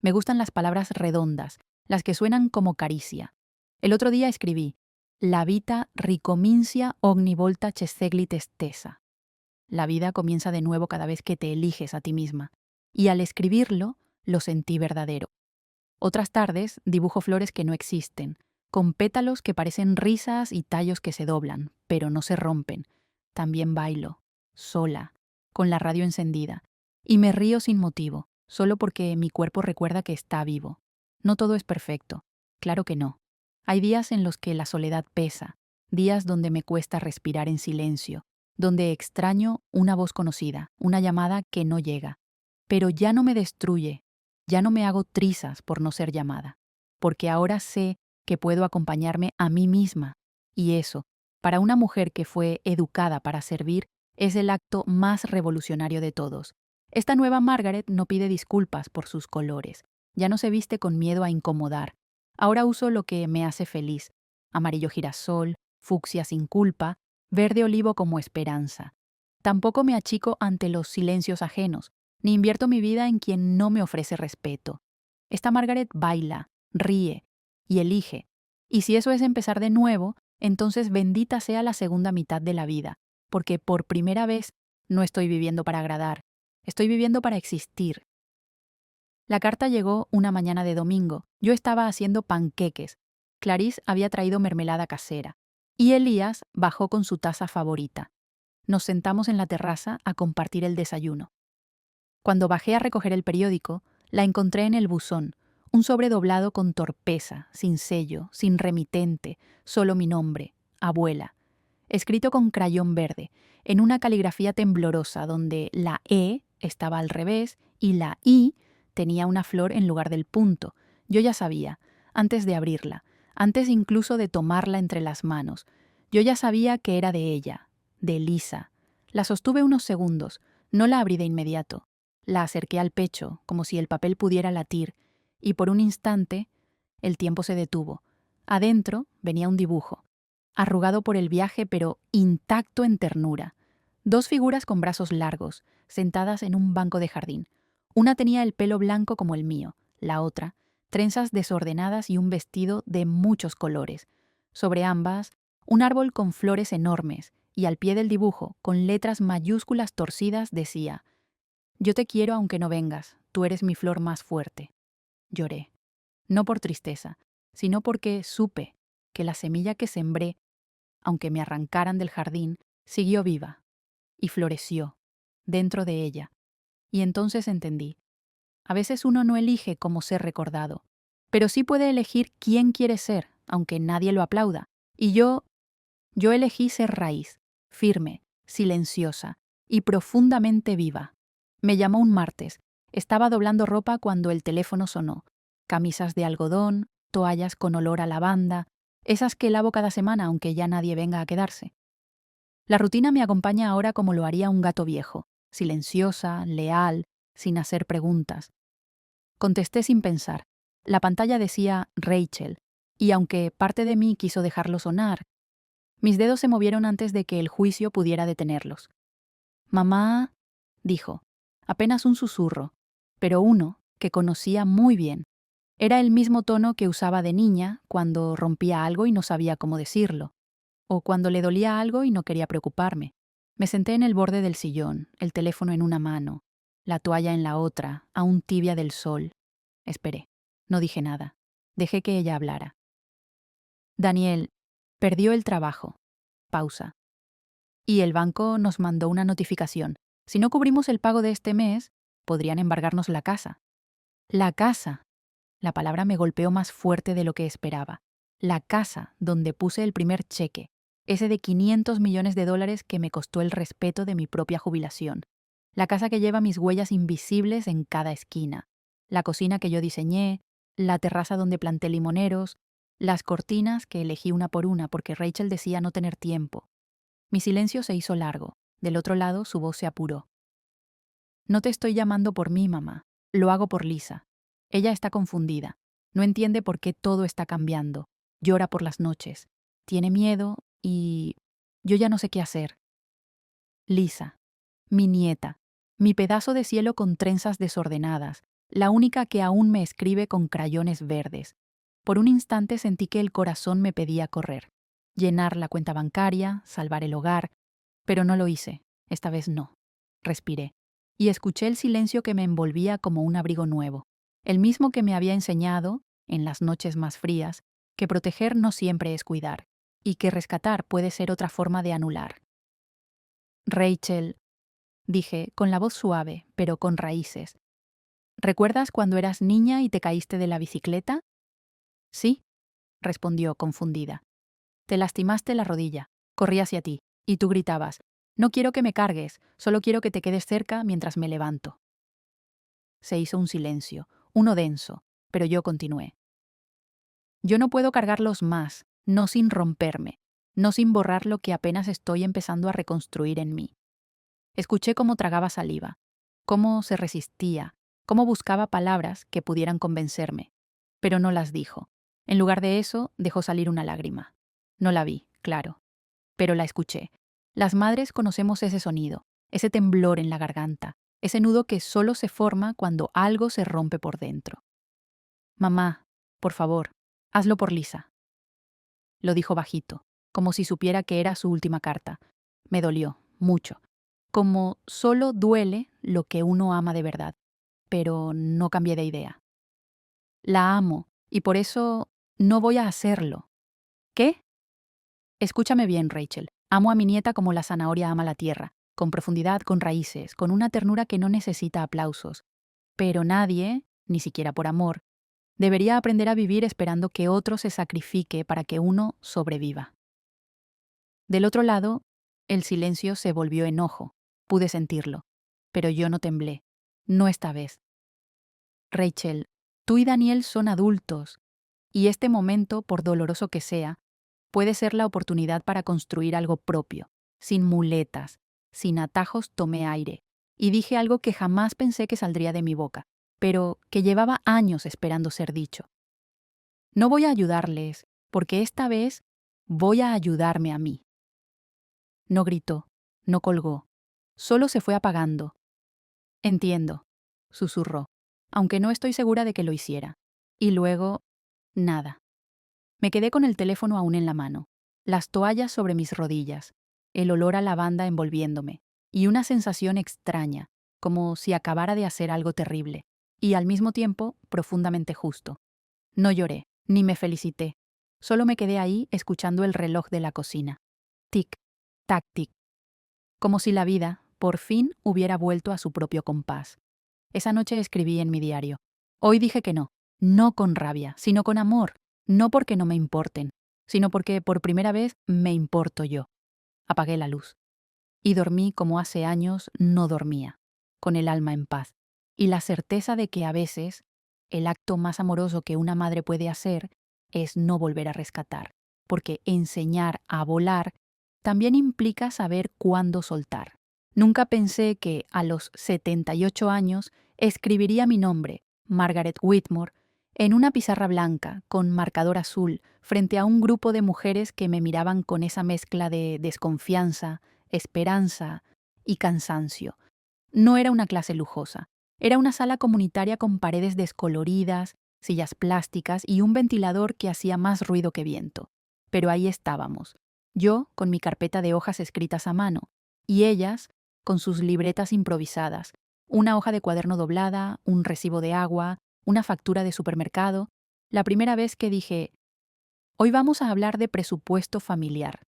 Me gustan las palabras redondas, las que suenan como caricia. El otro día escribí, La vita ricomincia ogni volta che segli te stessa. La vida comienza de nuevo cada vez que te eliges a ti misma. Y al escribirlo, lo sentí verdadero. Otras tardes dibujo flores que no existen, con pétalos que parecen risas y tallos que se doblan, pero no se rompen. También bailo, sola, con la radio encendida, y me río sin motivo, solo porque mi cuerpo recuerda que está vivo. No todo es perfecto, claro que no. Hay días en los que la soledad pesa, días donde me cuesta respirar en silencio, donde extraño una voz conocida, una llamada que no llega. Pero ya no me destruye, ya no me hago trizas por no ser llamada, porque ahora sé que puedo acompañarme a mí misma, y eso, para una mujer que fue educada para servir, es el acto más revolucionario de todos. Esta nueva Margaret no pide disculpas por sus colores, ya no se viste con miedo a incomodar. Ahora uso lo que me hace feliz: amarillo girasol, fucsia sin culpa, verde olivo como esperanza. Tampoco me achico ante los silencios ajenos, ni invierto mi vida en quien no me ofrece respeto. Esta Margaret baila, ríe y elige. Y si eso es empezar de nuevo, entonces bendita sea la segunda mitad de la vida, porque por primera vez no estoy viviendo para agradar, estoy viviendo para existir. La carta llegó una mañana de domingo. Yo estaba haciendo panqueques. Clarice había traído mermelada casera. Y Elías bajó con su taza favorita. Nos sentamos en la terraza a compartir el desayuno. Cuando bajé a recoger el periódico, la encontré en el buzón, un sobre doblado con torpeza, sin sello, sin remitente, solo mi nombre, abuela, escrito con crayón verde, en una caligrafía temblorosa donde la E estaba al revés y la I tenía una flor en lugar del punto. Yo ya sabía, antes de abrirla, antes incluso de tomarla entre las manos, yo ya sabía que era de ella, de Lisa. La sostuve unos segundos, no la abrí de inmediato. La acerqué al pecho, como si el papel pudiera latir, y por un instante el tiempo se detuvo. Adentro venía un dibujo, arrugado por el viaje pero intacto en ternura. Dos figuras con brazos largos, sentadas en un banco de jardín. Una tenía el pelo blanco como el mío, la otra, trenzas desordenadas y un vestido de muchos colores. Sobre ambas, un árbol con flores enormes, y al pie del dibujo, con letras mayúsculas torcidas, decía: yo te quiero aunque no vengas, tú eres mi flor más fuerte. Lloré, no por tristeza, sino porque supe que la semilla que sembré, aunque me arrancaran del jardín, siguió viva y floreció dentro de ella. Y entonces entendí. A veces uno no elige cómo ser recordado, pero sí puede elegir quién quiere ser, aunque nadie lo aplauda. Y yo elegí ser raíz, firme, silenciosa y profundamente viva. Me llamó un martes. Estaba doblando ropa cuando el teléfono sonó. Camisas de algodón, toallas con olor a lavanda, esas que lavo cada semana aunque ya nadie venga a quedarse. La rutina me acompaña ahora como lo haría un gato viejo, silenciosa, leal, sin hacer preguntas. Contesté sin pensar. La pantalla decía Rachel, y aunque parte de mí quiso dejarlo sonar, mis dedos se movieron antes de que el juicio pudiera detenerlos. Mamá, dijo, apenas un susurro, pero uno que conocía muy bien. Era el mismo tono que usaba de niña cuando rompía algo y no sabía cómo decirlo, o cuando le dolía algo y no quería preocuparme. Me senté en el borde del sillón, el teléfono en una mano, la toalla en la otra, aún tibia del sol. Esperé. No dije nada. Dejé que ella hablara. Daniel perdió el trabajo. Pausa. Y el banco nos mandó una notificación. Si no cubrimos el pago de este mes, podrían embargarnos la casa. La casa. La palabra me golpeó más fuerte de lo que esperaba. La casa donde puse el primer cheque, ese de $500 millones que me costó el respeto de mi propia jubilación. La casa que lleva mis huellas invisibles en cada esquina. La cocina que yo diseñé, la terraza donde planté limoneros, las cortinas que elegí una por una porque Rachel decía no tener tiempo. Mi silencio se hizo largo. Del otro lado su voz se apuró. No te estoy llamando por mí, mamá. Lo hago por Lisa. Ella está confundida. No entiende por qué todo está cambiando. Llora por las noches. Tiene miedo y yo ya no sé qué hacer. Lisa, mi nieta, mi pedazo de cielo con trenzas desordenadas, la única que aún me escribe con crayones verdes. Por un instante sentí que el corazón me pedía correr, llenar la cuenta bancaria, salvar el hogar, pero no lo hice. Esta vez no. Respiré y escuché el silencio que me envolvía como un abrigo nuevo, el mismo que me había enseñado, en las noches más frías, que proteger no siempre es cuidar, y que rescatar puede ser otra forma de anular. Rachel, dije, con la voz suave, pero con raíces. ¿Recuerdas cuando eras niña y te caíste de la bicicleta? Sí, respondió confundida. Te lastimaste la rodilla, corrí hacia ti, y tú gritabas, no quiero que me cargues, solo quiero que te quedes cerca mientras me levanto. Se hizo un silencio, uno denso, pero yo continué. Yo no puedo cargarlos más, no sin romperme, no sin borrar lo que apenas estoy empezando a reconstruir en mí. Escuché cómo tragaba saliva, cómo se resistía, cómo buscaba palabras que pudieran convencerme, pero no las dijo. En lugar de eso, dejó salir una lágrima. No la vi, claro, pero la escuché. Las madres conocemos ese sonido, ese temblor en la garganta, ese nudo que solo se forma cuando algo se rompe por dentro. Mamá, por favor, hazlo por Lisa. Lo dijo bajito, como si supiera que era su última carta. Me dolió, mucho. Como solo duele lo que uno ama de verdad. Pero no cambié de idea. La amo, y por eso no voy a hacerlo. ¿Qué? Escúchame bien, Rachel. Amo a mi nieta como la zanahoria ama la tierra, con profundidad, con raíces, con una ternura que no necesita aplausos. Pero nadie, ni siquiera por amor, debería aprender a vivir esperando que otro se sacrifique para que uno sobreviva. Del otro lado, el silencio se volvió enojo. Pude sentirlo. Pero yo no temblé. No esta vez. Rachel, tú y Daniel son adultos, y este momento, por doloroso que sea, puede ser la oportunidad para construir algo propio, sin muletas, sin atajos. Tomé aire, y dije algo que jamás pensé que saldría de mi boca, pero que llevaba años esperando ser dicho. No voy a ayudarles, porque esta vez voy a ayudarme a mí. No gritó, no colgó, solo se fue apagando. Entiendo, susurró, aunque no estoy segura de que lo hiciera. Y luego, nada. Me quedé con el teléfono aún en la mano, las toallas sobre mis rodillas, el olor a lavanda envolviéndome, y una sensación extraña, como si acabara de hacer algo terrible, y al mismo tiempo profundamente justo. No lloré, ni me felicité, solo me quedé ahí escuchando el reloj de la cocina. Tic, tac, tic. Como si la vida, por fin, hubiera vuelto a su propio compás. Esa noche escribí en mi diario. Hoy dije que no, no con rabia, sino con amor, no porque no me importen, sino porque por primera vez me importo yo. Apagué la luz. Y dormí como hace años no dormía, con el alma en paz, y la certeza de que a veces el acto más amoroso que una madre puede hacer es no volver a rescatar, porque enseñar a volar también implica saber cuándo soltar. Nunca pensé que a los 78 años escribiría mi nombre, Margaret Whitmore, en una pizarra blanca con marcador azul frente a un grupo de mujeres que me miraban con esa mezcla de desconfianza, esperanza y cansancio. No era una clase lujosa, era una sala comunitaria con paredes descoloridas, sillas plásticas y un ventilador que hacía más ruido que viento. Pero ahí estábamos, yo con mi carpeta de hojas escritas a mano, y ellas con sus libretas improvisadas, una hoja de cuaderno doblada, un recibo de agua, una factura de supermercado. La primera vez que dije, hoy vamos a hablar de presupuesto familiar.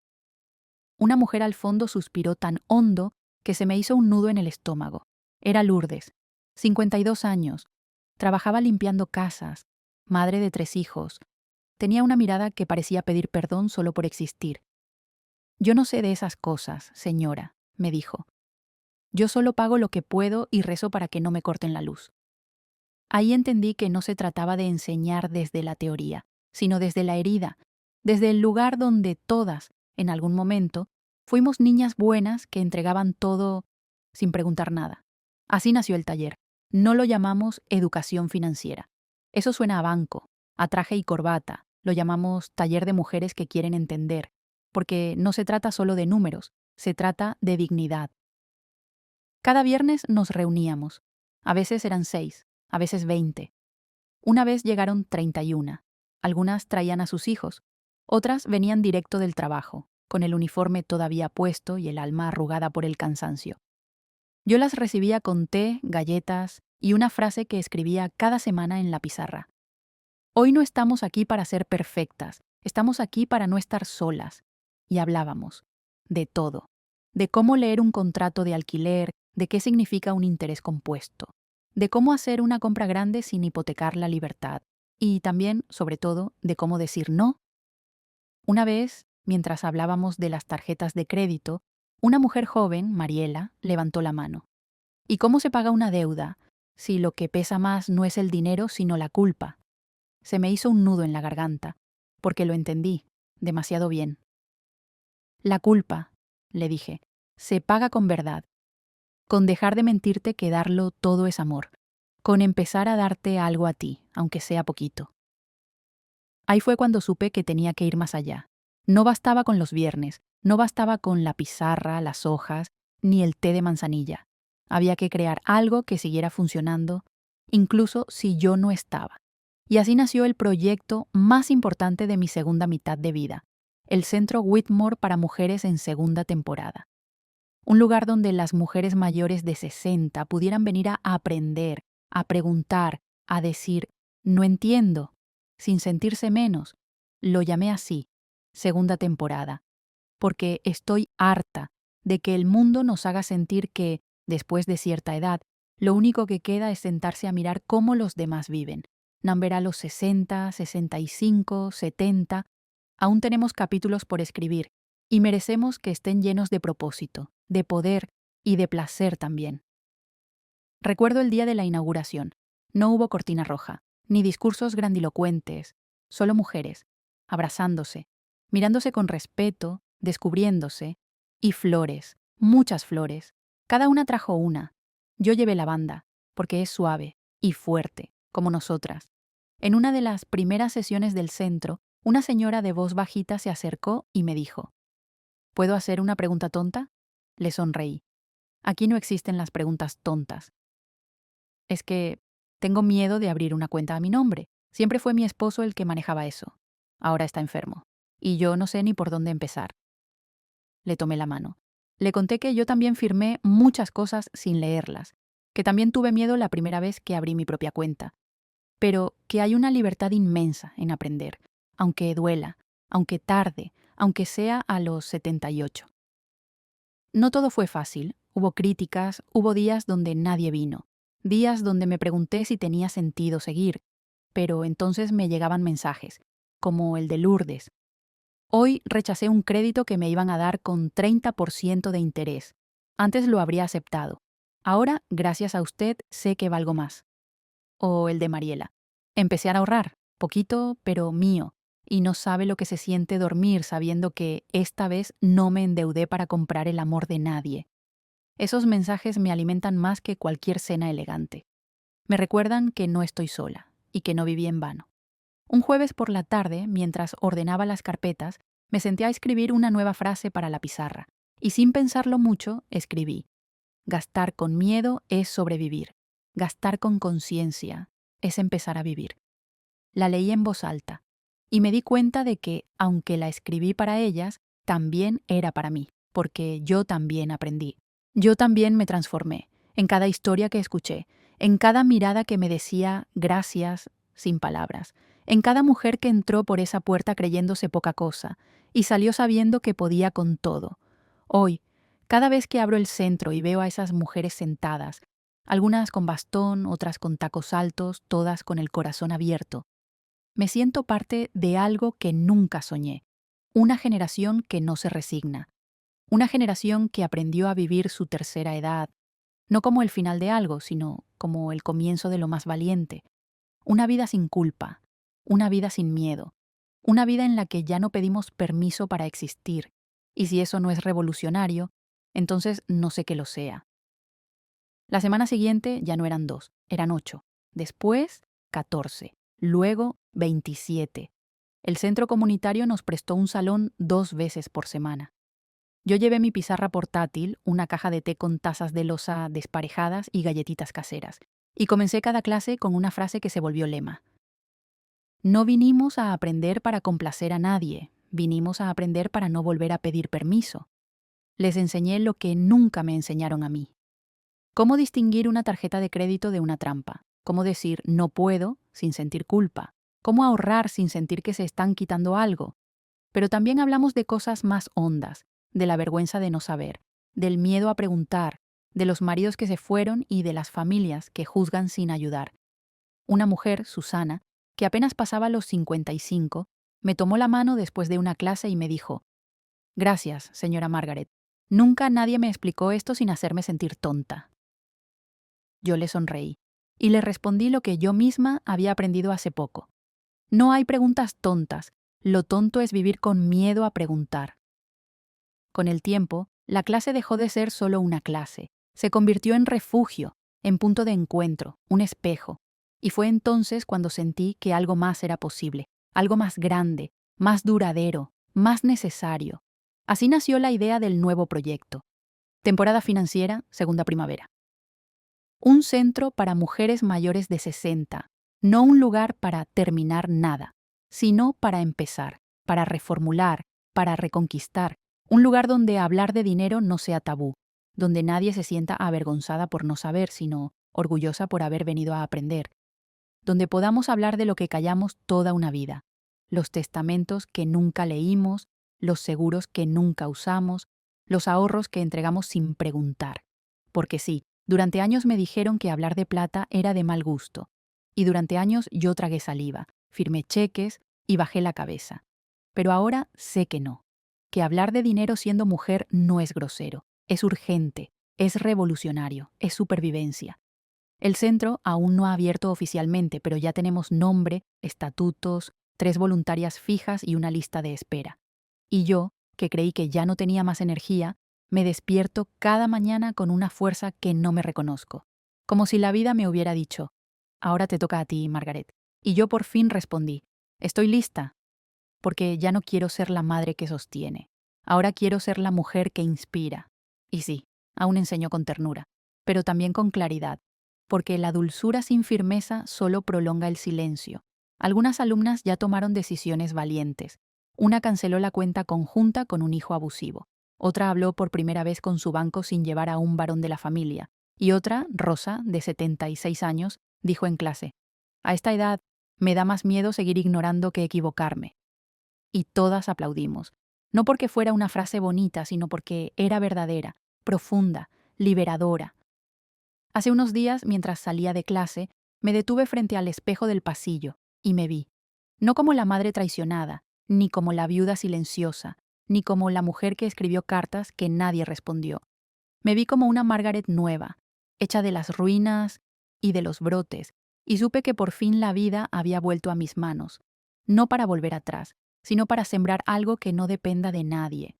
Una mujer al fondo suspiró tan hondo que se me hizo un nudo en el estómago. Era Lourdes, 52 años. Trabajaba limpiando casas, madre de 3 hijos. Tenía una mirada que parecía pedir perdón solo por existir. «Yo no sé de esas cosas, señora», me dijo. «Yo solo pago lo que puedo y rezo para que no me corten la luz». Ahí entendí que no se trataba de enseñar desde la teoría, sino desde la herida, desde el lugar donde todas, en algún momento, fuimos niñas buenas que entregaban todo sin preguntar nada. Así nació el taller. No lo llamamos educación financiera. Eso suena a banco, a traje y corbata. Lo llamamos taller de mujeres que quieren entender, porque no se trata solo de números, se trata de dignidad. Cada viernes nos reuníamos. A veces eran 6, a veces 20. Una vez llegaron 31. Algunas traían a sus hijos, otras venían directo del trabajo, con el uniforme todavía puesto y el alma arrugada por el cansancio. Yo las recibía con té, galletas y una frase que escribía cada semana en la pizarra. Hoy no estamos aquí para ser perfectas, estamos aquí para no estar solas. Y hablábamos de todo, de cómo leer un contrato de alquiler, de qué significa un interés compuesto, de cómo hacer una compra grande sin hipotecar la libertad, y también, sobre todo, de cómo decir no. Una vez, mientras hablábamos de las tarjetas de crédito, una mujer joven, Mariela, levantó la mano. ¿Y cómo se paga una deuda si lo que pesa más no es el dinero sino la culpa? Se me hizo un nudo en la garganta, porque lo entendí demasiado bien. La culpa, le dije, se paga con verdad, con dejar de mentirte que darlo todo es amor, con empezar a darte algo a ti, aunque sea poquito. Ahí fue cuando supe que tenía que ir más allá. No bastaba con los viernes, no bastaba con la pizarra, las hojas, ni el té de manzanilla. Había que crear algo que siguiera funcionando, incluso si yo no estaba. Y así nació el proyecto más importante de mi segunda mitad de vida, el Centro Whitmore para Mujeres en segunda temporada. Un lugar donde las mujeres mayores de 60 pudieran venir a aprender, a preguntar, a decir, no entiendo, sin sentirse menos. Lo llamé así, segunda temporada, porque estoy harta de que el mundo nos haga sentir que, después de cierta edad, lo único que queda es sentarse a mirar cómo los demás viven. Namber a los 60, 65, 70. Aún tenemos capítulos por escribir y merecemos que estén llenos de propósito, de poder y de placer también. Recuerdo el día de la inauguración. No hubo cortina roja, ni discursos grandilocuentes, solo mujeres, abrazándose, mirándose con respeto, descubriéndose, y flores, muchas flores. Cada una trajo una. Yo llevé lavanda, porque es suave y fuerte, como nosotras. En una de las primeras sesiones del centro, una señora de voz bajita se acercó y me dijo, ¿puedo hacer una pregunta tonta? Le sonreí. Aquí no existen las preguntas tontas. Es que tengo miedo de abrir una cuenta a mi nombre. Siempre fue mi esposo el que manejaba eso. Ahora está enfermo. Y yo no sé ni por dónde empezar. Le tomé la mano. Le conté que yo también firmé muchas cosas sin leerlas, que también tuve miedo la primera vez que abrí mi propia cuenta, pero que hay una libertad inmensa en aprender, aunque duela, aunque tarde, aunque sea a los 78. No todo fue fácil, hubo críticas, hubo días donde nadie vino, días donde me pregunté si tenía sentido seguir, pero entonces me llegaban mensajes, como el de Lourdes. Hoy rechacé un crédito que me iban a dar con 30% de interés. Antes lo habría aceptado. Ahora, gracias a usted, sé que valgo más. O el de Mariela. Empecé a ahorrar, poquito, pero mío, y no sabe lo que se siente dormir sabiendo que esta vez no me endeudé para comprar el amor de nadie. Esos mensajes me alimentan más que cualquier cena elegante. Me recuerdan que no estoy sola y que no viví en vano. Un jueves por la tarde, mientras ordenaba las carpetas, me senté a escribir una nueva frase para la pizarra, y sin pensarlo mucho, escribí: gastar con miedo es sobrevivir. Gastar con conciencia es empezar a vivir. La leí en voz alta, y me di cuenta de que, aunque la escribí para ellas, también era para mí, porque yo también aprendí. Yo también me transformé, en cada historia que escuché, en cada mirada que me decía gracias sin palabras, en cada mujer que entró por esa puerta creyéndose poca cosa y salió sabiendo que podía con todo, Hoy, cada vez que abro el centro y veo a esas mujeres sentadas, algunas con bastón, otras con tacos altos, todas con el corazón abierto, me siento parte de algo que nunca soñé, una generación que no se resigna, una generación que aprendió a vivir su tercera edad, no como el final de algo, sino como el comienzo de lo más valiente, una vida sin culpa, una vida sin miedo, una vida en la que ya no pedimos permiso para existir, y si eso no es revolucionario, entonces no sé qué lo sea. La semana siguiente ya no eran 2, eran 8, después 14, luego 27. El centro comunitario nos prestó un salón 2 veces por semana. Yo llevé mi pizarra portátil, una caja de té con tazas de loza desparejadas y galletitas caseras, y comencé cada clase con una frase que se volvió lema. No vinimos a aprender para complacer a nadie, vinimos a aprender para no volver a pedir permiso. Les enseñé lo que nunca me enseñaron a mí. Cómo distinguir una tarjeta de crédito de una trampa, cómo decir no puedo sin sentir culpa, cómo ahorrar sin sentir que se están quitando algo. Pero también hablamos de cosas más hondas, de la vergüenza de no saber, del miedo a preguntar, de los maridos que se fueron y de las familias que juzgan sin ayudar. Una mujer, Susana, que apenas pasaba los 55, me tomó la mano después de una clase y me dijo: «Gracias, señora Margaret. Nunca nadie me explicó esto sin hacerme sentir tonta». Yo le sonreí y le respondí lo que yo misma había aprendido hace poco. No hay preguntas tontas, lo tonto es vivir con miedo a preguntar. Con el tiempo, la clase dejó de ser solo una clase, se convirtió en refugio, en punto de encuentro, un espejo. Y fue entonces cuando sentí que algo más era posible, algo más grande, más duradero, más necesario. Así nació la idea del nuevo proyecto. Temporada financiera, segunda primavera. Un centro para mujeres mayores de 60, no un lugar para terminar nada, sino para empezar, para reformular, para reconquistar, un lugar donde hablar de dinero no sea tabú, donde nadie se sienta avergonzada por no saber, sino orgullosa por haber venido a aprender, donde podamos hablar de lo que callamos toda una vida, los testamentos que nunca leímos, los seguros que nunca usamos, los ahorros que entregamos sin preguntar. Porque sí, durante años me dijeron que hablar de plata era de mal gusto, y durante años yo tragué saliva, firmé cheques y bajé la cabeza. Pero ahora sé que no, que hablar de dinero siendo mujer no es grosero, es urgente, es revolucionario, es supervivencia. El centro aún no ha abierto oficialmente, pero ya tenemos nombre, estatutos, 3 voluntarias fijas y una lista de espera. Y yo, que creí que ya no tenía más energía, me despierto cada mañana con una fuerza que no me reconozco, como si la vida me hubiera dicho: «Ahora te toca a ti, Margaret». Y yo por fin respondí: «Estoy lista», porque ya no quiero ser la madre que sostiene. Ahora quiero ser la mujer que inspira. Y sí, aún enseño con ternura, pero también con claridad, porque la dulzura sin firmeza solo prolonga el silencio. Algunas alumnas ya tomaron decisiones valientes. Una canceló la cuenta conjunta con un hijo abusivo. Otra habló por primera vez con su banco sin llevar a un varón de la familia. Y otra, Rosa, de 76 años, dijo en clase: «A esta edad, me da más miedo seguir ignorando que equivocarme». Y todas aplaudimos. No porque fuera una frase bonita, sino porque era verdadera, profunda, liberadora. Hace unos días, mientras salía de clase, me detuve frente al espejo del pasillo y me vi. No como la madre traicionada, ni como la viuda silenciosa, ni como la mujer que escribió cartas que nadie respondió. Me vi como una Margaret nueva, hecha de las ruinas y de los brotes, y supe que por fin la vida había vuelto a mis manos, no para volver atrás, sino para sembrar algo que no dependa de nadie.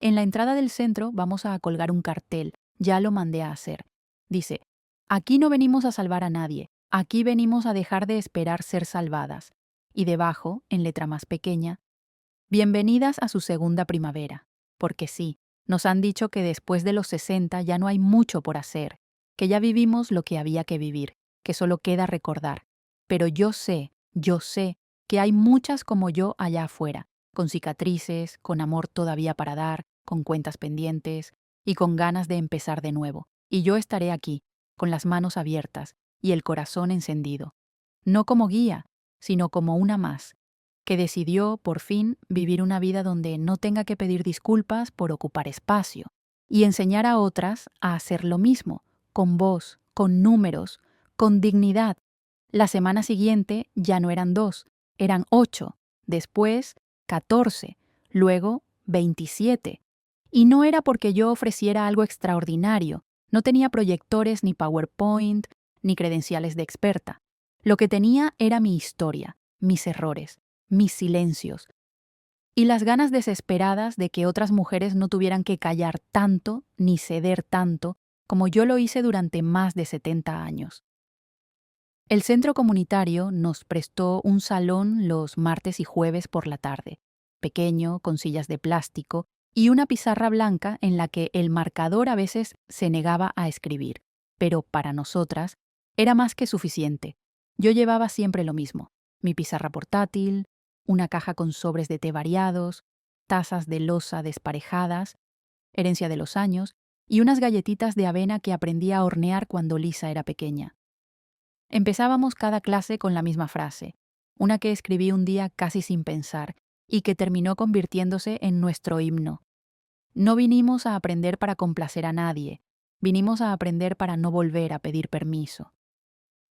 En la entrada del centro vamos a colgar un cartel, ya lo mandé a hacer. Dice: «Aquí no venimos a salvar a nadie, aquí venimos a dejar de esperar ser salvadas». Y debajo, en letra más pequeña: «Bienvenidas a su segunda primavera». Porque sí, nos han dicho que después de los 60 ya no hay mucho por hacer, que ya vivimos lo que había que vivir, que solo queda recordar. Pero yo sé que hay muchas como yo allá afuera, con cicatrices, con amor todavía para dar, con cuentas pendientes y con ganas de empezar de nuevo. Y yo estaré aquí, con las manos abiertas y el corazón encendido. No como guía, sino como una más, que decidió, por fin, vivir una vida donde no tenga que pedir disculpas por ocupar espacio y enseñar a otras a hacer lo mismo, con voz, con números, con dignidad. La semana siguiente ya no eran 2, eran 8, después 14, luego 27. Y no era porque yo ofreciera algo extraordinario, no tenía proyectores ni PowerPoint, ni credenciales de experta. Lo que tenía era mi historia, mis errores, mis silencios y las ganas desesperadas de que otras mujeres no tuvieran que callar tanto ni ceder tanto como yo lo hice durante más de 70 años. El centro comunitario nos prestó un salón los martes y jueves por la tarde, pequeño, con sillas de plástico y una pizarra blanca en la que el marcador a veces se negaba a escribir, pero para nosotras era más que suficiente. Yo llevaba siempre lo mismo: mi pizarra portátil, una caja con sobres de té variados, tazas de loza desparejadas, herencia de los años, y unas galletitas de avena que aprendí a hornear cuando Lisa era pequeña. Empezábamos cada clase con la misma frase, una que escribí un día casi sin pensar y que terminó convirtiéndose en nuestro himno. No vinimos a aprender para complacer a nadie, vinimos a aprender para no volver a pedir permiso.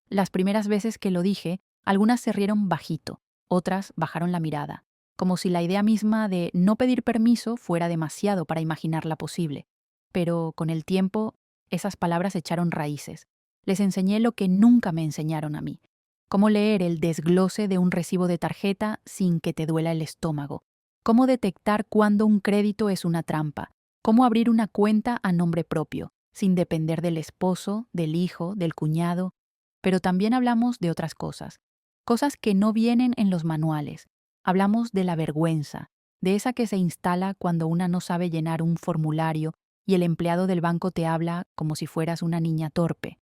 Las primeras veces que lo dije, algunas se rieron bajito, otras bajaron la mirada, como si la idea misma de no pedir permiso fuera demasiado para imaginarla posible. Pero con el tiempo, esas palabras echaron raíces. Les enseñé lo que nunca me enseñaron a mí: cómo leer el desglose de un recibo de tarjeta sin que te duela el estómago, cómo detectar cuándo un crédito es una trampa, cómo abrir una cuenta a nombre propio, sin depender del esposo, del hijo, del cuñado. Pero también hablamos de otras cosas, cosas que no vienen en los manuales. Hablamos de la vergüenza, de esa que se instala cuando una no sabe llenar un formulario y el empleado del banco te habla como si fueras una niña torpe.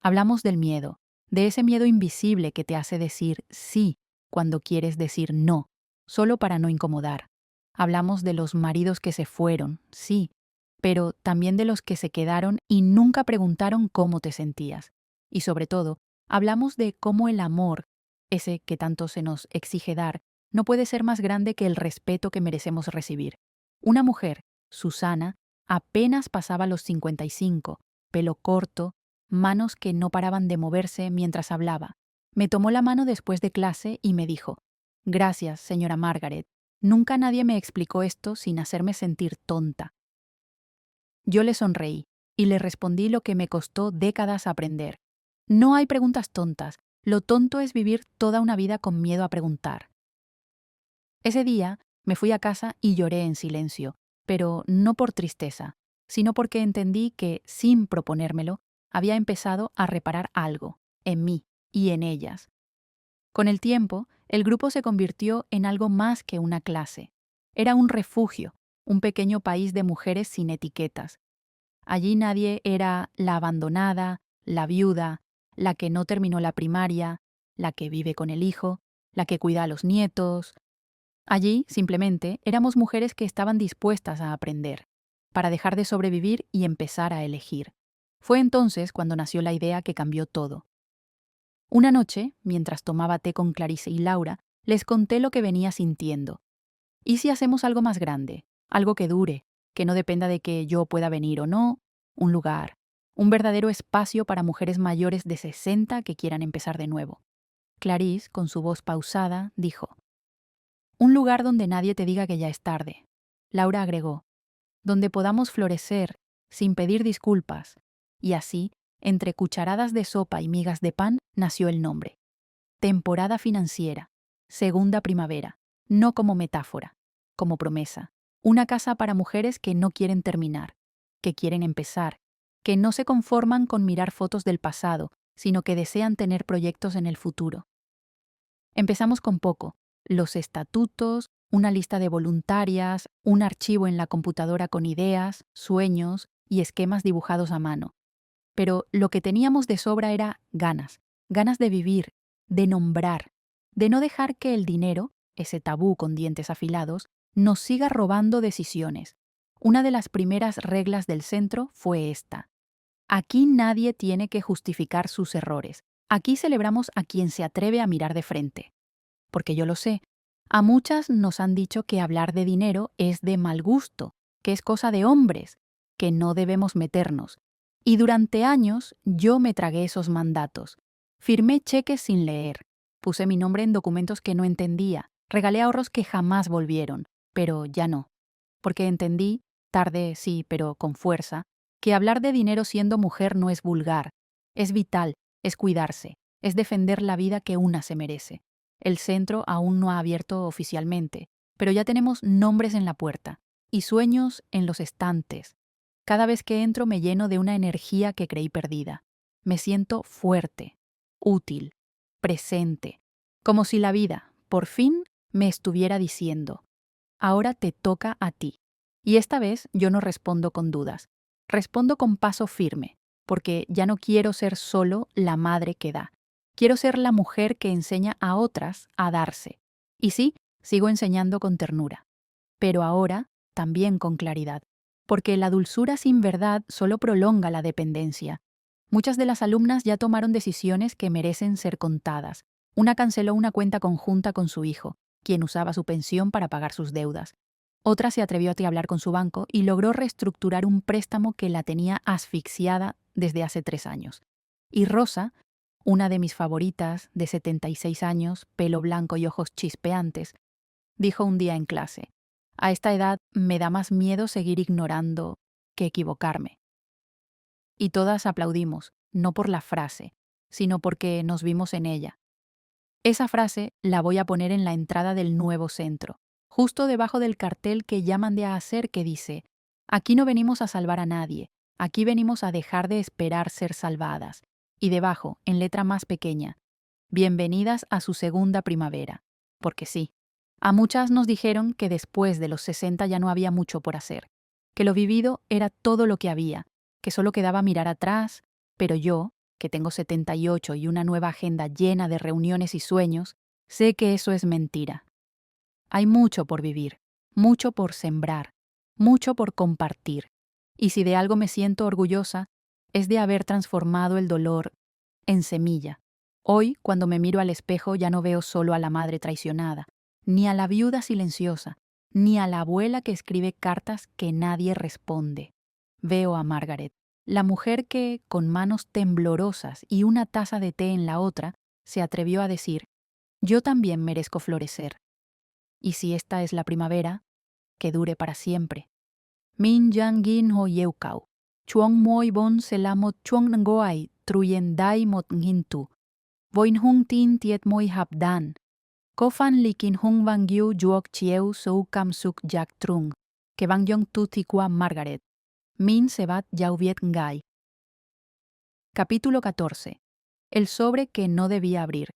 Hablamos del miedo, de ese miedo invisible que te hace decir sí cuando quieres decir no, solo para no incomodar. Hablamos de los maridos que se fueron, sí, pero también de los que se quedaron y nunca preguntaron cómo te sentías. Y sobre todo, hablamos de cómo el amor, ese que tanto se nos exige dar, no puede ser más grande que el respeto que merecemos recibir. Una mujer, Susana, apenas pasaba los 55, pelo corto, manos que no paraban de moverse mientras hablaba. Me tomó la mano después de clase y me dijo: «Gracias, señora Margaret. Nunca nadie me explicó esto sin hacerme sentir tonta». Yo le sonreí y le respondí lo que me costó décadas aprender: no hay preguntas tontas, lo tonto es vivir toda una vida con miedo a preguntar. Ese día me fui a casa y lloré en silencio, pero no por tristeza, sino porque entendí que, sin proponérmelo, había empezado a reparar algo, en mí y en ellas. Con el tiempo, el grupo se convirtió en algo más que una clase. Era un refugio, un pequeño país de mujeres sin etiquetas. Allí nadie era la abandonada, la viuda, la que no terminó la primaria, la que vive con el hijo, la que cuida a los nietos. Allí, simplemente, éramos mujeres que estaban dispuestas a aprender, para dejar de sobrevivir y empezar a elegir. Fue entonces cuando nació la idea que cambió todo. Una noche, mientras tomaba té con Clarice y Laura, les conté lo que venía sintiendo. ¿Y si hacemos algo más grande? Algo que dure, que no dependa de que yo pueda venir o no, un lugar, un verdadero espacio para mujeres mayores de 60 que quieran empezar de nuevo. Clarice, con su voz pausada, dijo: «Un lugar donde nadie te diga que ya es tarde». Laura agregó: «Donde podamos florecer sin pedir disculpas». Y así, entre cucharadas de sopa y migas de pan, nació el nombre. Temporada financiera, segunda primavera, no como metáfora, como promesa. Una casa para mujeres que no quieren terminar, que quieren empezar, que no se conforman con mirar fotos del pasado, sino que desean tener proyectos en el futuro. Empezamos con poco: los estatutos, una lista de voluntarias, un archivo en la computadora con ideas, sueños y esquemas dibujados a mano. Pero lo que teníamos de sobra era ganas, ganas de vivir, de nombrar, de no dejar que el dinero, ese tabú con dientes afilados, nos siga robando decisiones. Una de las primeras reglas del centro fue esta: aquí nadie tiene que justificar sus errores. Aquí celebramos a quien se atreve a mirar de frente. Porque yo lo sé, A muchas nos han dicho que hablar de dinero es de mal gusto, que es cosa de hombres, que no debemos meternos. Y durante años yo me tragué esos mandatos. Firmé cheques sin leer. Puse mi nombre en documentos que no entendía. Regalé ahorros que jamás volvieron. Pero ya no. Porque entendí, tarde sí, pero con fuerza, que hablar de dinero siendo mujer no es vulgar. Es vital, es cuidarse, es defender la vida que una se merece. El centro aún no ha abierto oficialmente, pero ya tenemos nombres en la puerta y sueños en los estantes. Cada vez que entro me lleno de una energía que creí perdida. Me siento fuerte, útil, presente, como si la vida, por fin, me estuviera diciendo, ahora te toca a ti. Y esta vez yo no respondo con dudas, respondo con paso firme, porque ya no quiero ser solo la madre que da. Quiero ser la mujer que enseña a otras a darse. Y sí, sigo enseñando con ternura, pero ahora también con claridad, porque la dulzura sin verdad solo prolonga la dependencia. Muchas de las alumnas ya tomaron decisiones que merecen ser contadas. Una canceló una cuenta conjunta con su hijo, quien usaba su pensión para pagar sus deudas. Otra se atrevió a hablar con su banco y logró reestructurar un préstamo que la tenía asfixiada desde hace 3 años. Y Rosa, una de mis favoritas, de 76 años, pelo blanco y ojos chispeantes, dijo un día en clase, a esta edad me da más miedo seguir ignorando que equivocarme. Y todas aplaudimos, no por la frase, sino porque nos vimos en ella. Esa frase la voy a poner en la entrada del nuevo centro, justo debajo del cartel que ya mandé a hacer que dice, aquí no venimos a salvar a nadie, aquí venimos a dejar de esperar ser salvadas. Y debajo, en letra más pequeña, bienvenidas a su segunda primavera. Porque sí, a muchas nos dijeron que después de los 60 ya no había mucho por hacer, que lo vivido era todo lo que había, que solo quedaba mirar atrás, pero yo, que tengo 78 y una nueva agenda llena de reuniones y sueños, sé que eso es mentira. Hay mucho por vivir, mucho por sembrar, mucho por compartir. Y si de algo me siento orgullosa, es de haber transformado el dolor en semilla. Hoy, cuando me miro al espejo, ya no veo solo a la madre traicionada, ni a la viuda silenciosa, ni a la abuela que escribe cartas que nadie responde. Veo a Margaret, la mujer que, con manos temblorosas y una taza de té en la otra, se atrevió a decir, yo también merezco florecer. Y si esta es la primavera, que dure para siempre. Min yang gin ho yeukau, chuong moi bon selamot chuong ngoai, truyen dai mot ngintu. Voin hung tin tiet moi habdan. Kofan likin hung wang yu juok chieu sou kam suk jak trung. Que bang yong tu tikwa Margaret. Min sebat yauviet ngai. Capítulo 14. El sobre que no debía abrir.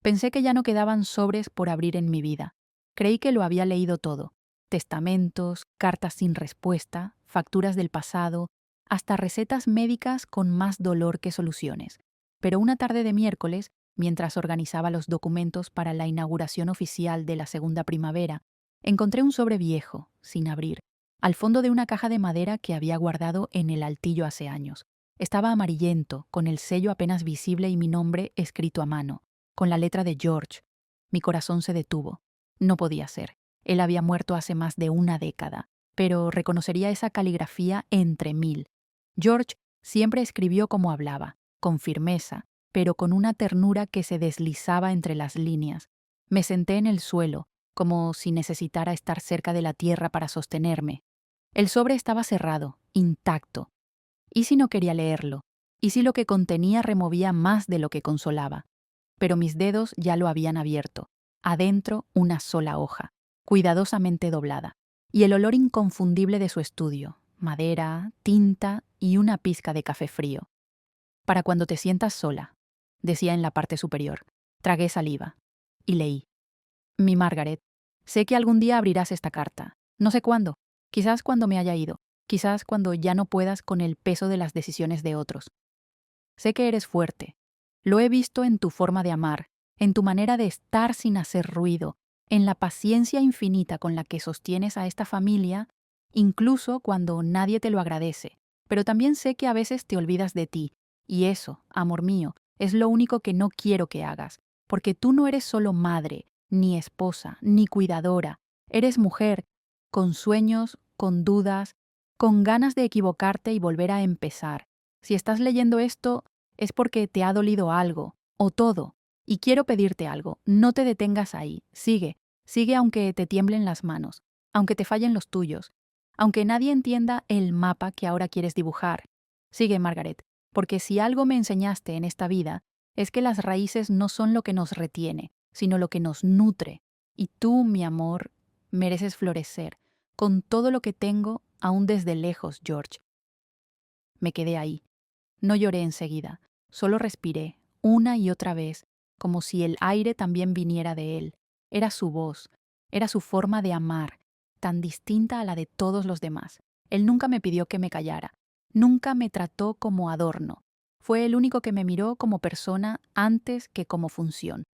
Pensé que ya no quedaban sobres por abrir en mi vida. Creí que lo había leído todo. Testamentos, cartas sin respuesta, facturas del pasado, hasta recetas médicas con más dolor que soluciones. Pero una tarde de miércoles, mientras organizaba los documentos para la inauguración oficial de la segunda primavera, encontré un sobre viejo, sin abrir, al fondo de una caja de madera que había guardado en el altillo hace años. Estaba amarillento, con el sello apenas visible y mi nombre escrito a mano, con la letra de George. Mi corazón se detuvo. No podía ser. Él había muerto hace más de una década, pero reconocería esa caligrafía entre mil. George siempre escribió como hablaba, con firmeza, pero con una ternura que se deslizaba entre las líneas. Me senté en el suelo, como si necesitara estar cerca de la tierra para sostenerme. El sobre estaba cerrado, intacto. ¿Y si no quería leerlo? ¿Y si lo que contenía removía más de lo que consolaba? Pero mis dedos ya lo habían abierto. Adentro una sola hoja, cuidadosamente doblada, y el olor inconfundible de su estudio, madera, tinta y una pizca de café frío. Para cuando te sientas sola, decía en la parte superior. Tragué saliva. Y leí. Mi Margaret, sé que algún día abrirás esta carta. No sé cuándo. Quizás cuando me haya ido. Quizás cuando ya no puedas con el peso de las decisiones de otros. Sé que eres fuerte. Lo he visto en tu forma de amar, en tu manera de estar sin hacer ruido, en la paciencia infinita con la que sostienes a esta familia, incluso cuando nadie te lo agradece. Pero también sé que a veces te olvidas de ti, y eso, amor mío, es lo único que no quiero que hagas, porque tú no eres solo madre, ni esposa, ni cuidadora. Eres mujer, con sueños, con dudas, con ganas de equivocarte y volver a empezar. Si estás leyendo esto, es porque te ha dolido algo, o todo. Y quiero pedirte algo, no te detengas ahí, sigue, sigue aunque te tiemblen las manos, aunque te fallen los tuyos, aunque nadie entienda el mapa que ahora quieres dibujar. Sigue, Margaret, porque si algo me enseñaste en esta vida, es que las raíces no son lo que nos retiene, sino lo que nos nutre. Y tú, mi amor, mereces florecer, con todo lo que tengo, aún desde lejos, George. Me quedé ahí. No lloré enseguida, solo respiré, una y otra vez, como si el aire también viniera de él. Era su voz, era su forma de amar, tan distinta a la de todos los demás. Él nunca me pidió que me callara, nunca me trató como adorno. Fue el único que me miró como persona antes que como función.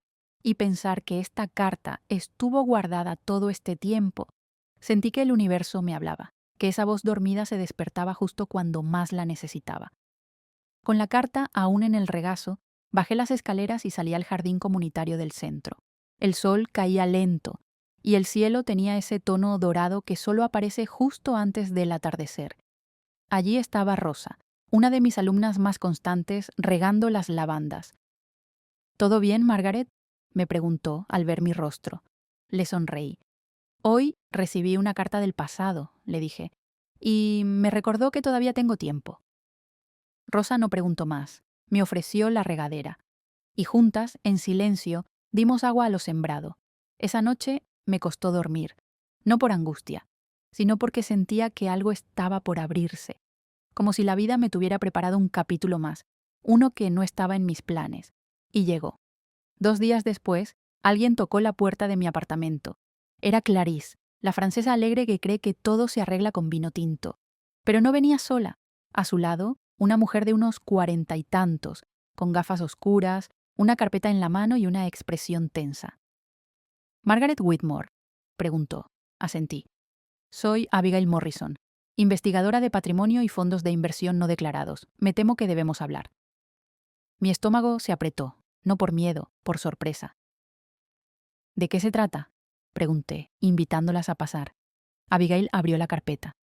Y pensar que esta carta estuvo guardada todo este tiempo, sentí que el universo me hablaba, que esa voz dormida se despertaba justo cuando más la necesitaba. Con la carta aún en el regazo, bajé las escaleras y salí al jardín comunitario del centro. El sol caía lento, y el cielo tenía ese tono dorado que solo aparece justo antes del atardecer. Allí estaba Rosa, una de mis alumnas más constantes, regando las lavandas. ¿Todo bien, Margaret?, me preguntó al ver mi rostro. Le sonreí. Hoy recibí una carta del pasado, le dije, y me recordó que todavía tengo tiempo. Rosa no preguntó más. Me ofreció la regadera. Y juntas, en silencio, dimos agua a lo sembrado. Esa noche me costó dormir, no por angustia, sino porque sentía que algo estaba por abrirse, como si la vida me tuviera preparado un capítulo más, uno que no estaba en mis planes. Y llegó. 2 días después, alguien tocó la puerta de mi apartamento. Era Clarisse, la francesa alegre que cree que todo se arregla con vino tinto. Pero no venía sola. A su lado, una mujer de unos 40 y tantos, con gafas oscuras, una carpeta en la mano y una expresión tensa. «¿Margaret Whitmore?», preguntó. Asentí. «Soy Abigail Morrison, investigadora de patrimonio y fondos de inversión no declarados. Me temo que debemos hablar». Mi estómago se apretó, no por miedo, por sorpresa. «¿De qué se trata?», pregunté, invitándolas a pasar. Abigail abrió la carpeta.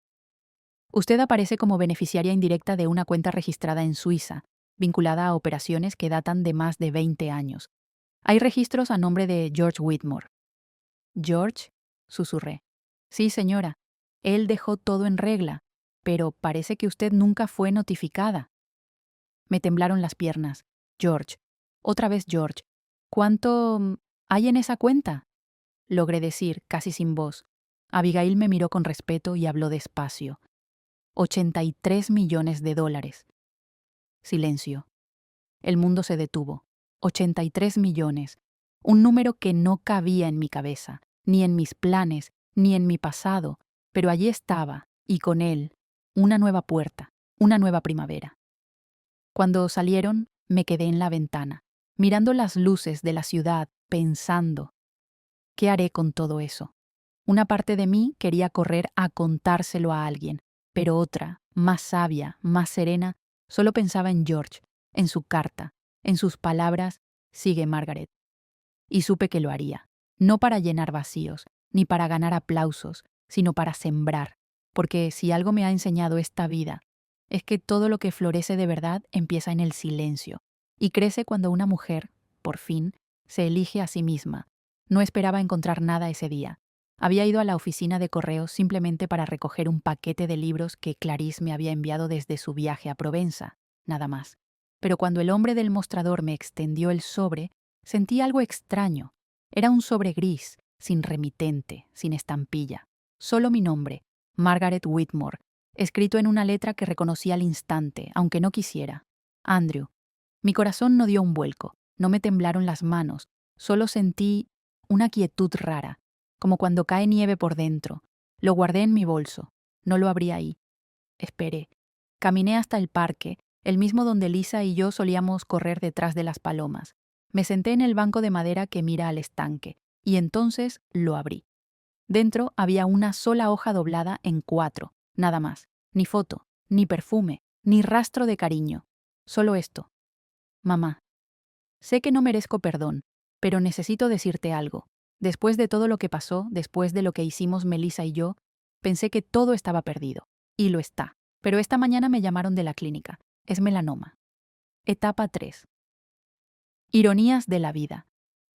«Usted aparece como beneficiaria indirecta de una cuenta registrada en Suiza, vinculada a operaciones que datan de más de 20 años. Hay registros a nombre de George Whitmore». «¿George?», susurré. «Sí, señora. Él dejó todo en regla, pero parece que usted nunca fue notificada». Me temblaron las piernas. «George. Otra vez George. ¿Cuánto hay en esa cuenta?», logré decir, casi sin voz. Abigail me miró con respeto y habló despacio. $83 millones. Silencio. El mundo se detuvo. 83 millones. Un número que no cabía en mi cabeza, ni en mis planes, ni en mi pasado, pero allí estaba, y con él, una nueva puerta, una nueva primavera. Cuando salieron, me quedé en la ventana, mirando las luces de la ciudad, pensando, ¿qué haré con todo eso? Una parte de mí quería correr a contárselo a alguien, pero otra, más sabia, más serena, solo pensaba en George, en su carta, en sus palabras, «Sigue, Margaret». Y supe que lo haría, no para llenar vacíos, ni para ganar aplausos, sino para sembrar, porque si algo me ha enseñado esta vida, es que todo lo que florece de verdad empieza en el silencio, y crece cuando una mujer, por fin, se elige a sí misma. No esperaba encontrar nada ese día. Había ido a la oficina de correos simplemente para recoger un paquete de libros que Clarisse me había enviado desde su viaje a Provenza, nada más. Pero cuando el hombre del mostrador me extendió el sobre, sentí algo extraño. Era un sobre gris, sin remitente, sin estampilla. Solo mi nombre, Margaret Whitmore, escrito en una letra que reconocí al instante, aunque no quisiera. Andrew. Mi corazón no dio un vuelco, no me temblaron las manos, solo sentí una quietud rara, como cuando cae nieve por dentro. Lo guardé en mi bolso, no lo abrí ahí. Esperé. Caminé hasta el parque, el mismo donde Lisa y yo solíamos correr detrás de las palomas. Me senté en el banco de madera que mira al estanque, y entonces lo abrí. Dentro había una sola hoja doblada en 4, nada más. Ni foto, ni perfume, ni rastro de cariño. Solo esto. «Mamá, sé que no merezco perdón, pero necesito decirte algo. Después de todo lo que pasó, después de lo que hicimos Melissa y yo, pensé que todo estaba perdido. Y lo está. Pero esta mañana me llamaron de la clínica. Es melanoma. Etapa 3. Ironías de la vida.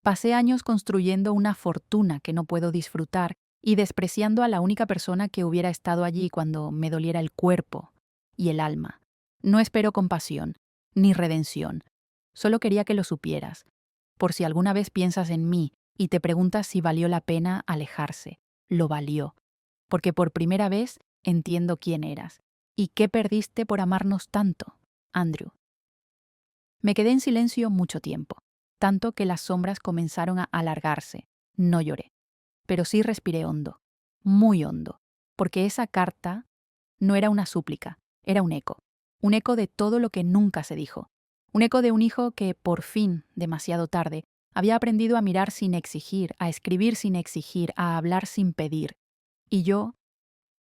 Pasé años construyendo una fortuna que no puedo disfrutar y despreciando a la única persona que hubiera estado allí cuando me doliera el cuerpo y el alma. No espero compasión, ni redención. Solo quería que lo supieras. Por si alguna vez piensas en mí y te preguntas si valió la pena alejarse. Lo valió. Porque por primera vez entiendo quién eras. ¿Y qué perdiste por amarnos tanto, Andrew? Me quedé en silencio mucho tiempo, tanto que las sombras comenzaron a alargarse. No lloré, pero sí respiré hondo, muy hondo, porque esa carta no era una súplica, era un eco de todo lo que nunca se dijo, un eco de un hijo que, por fin, demasiado tarde, había aprendido a mirar sin exigir, a escribir sin exigir, a hablar sin pedir. Y yo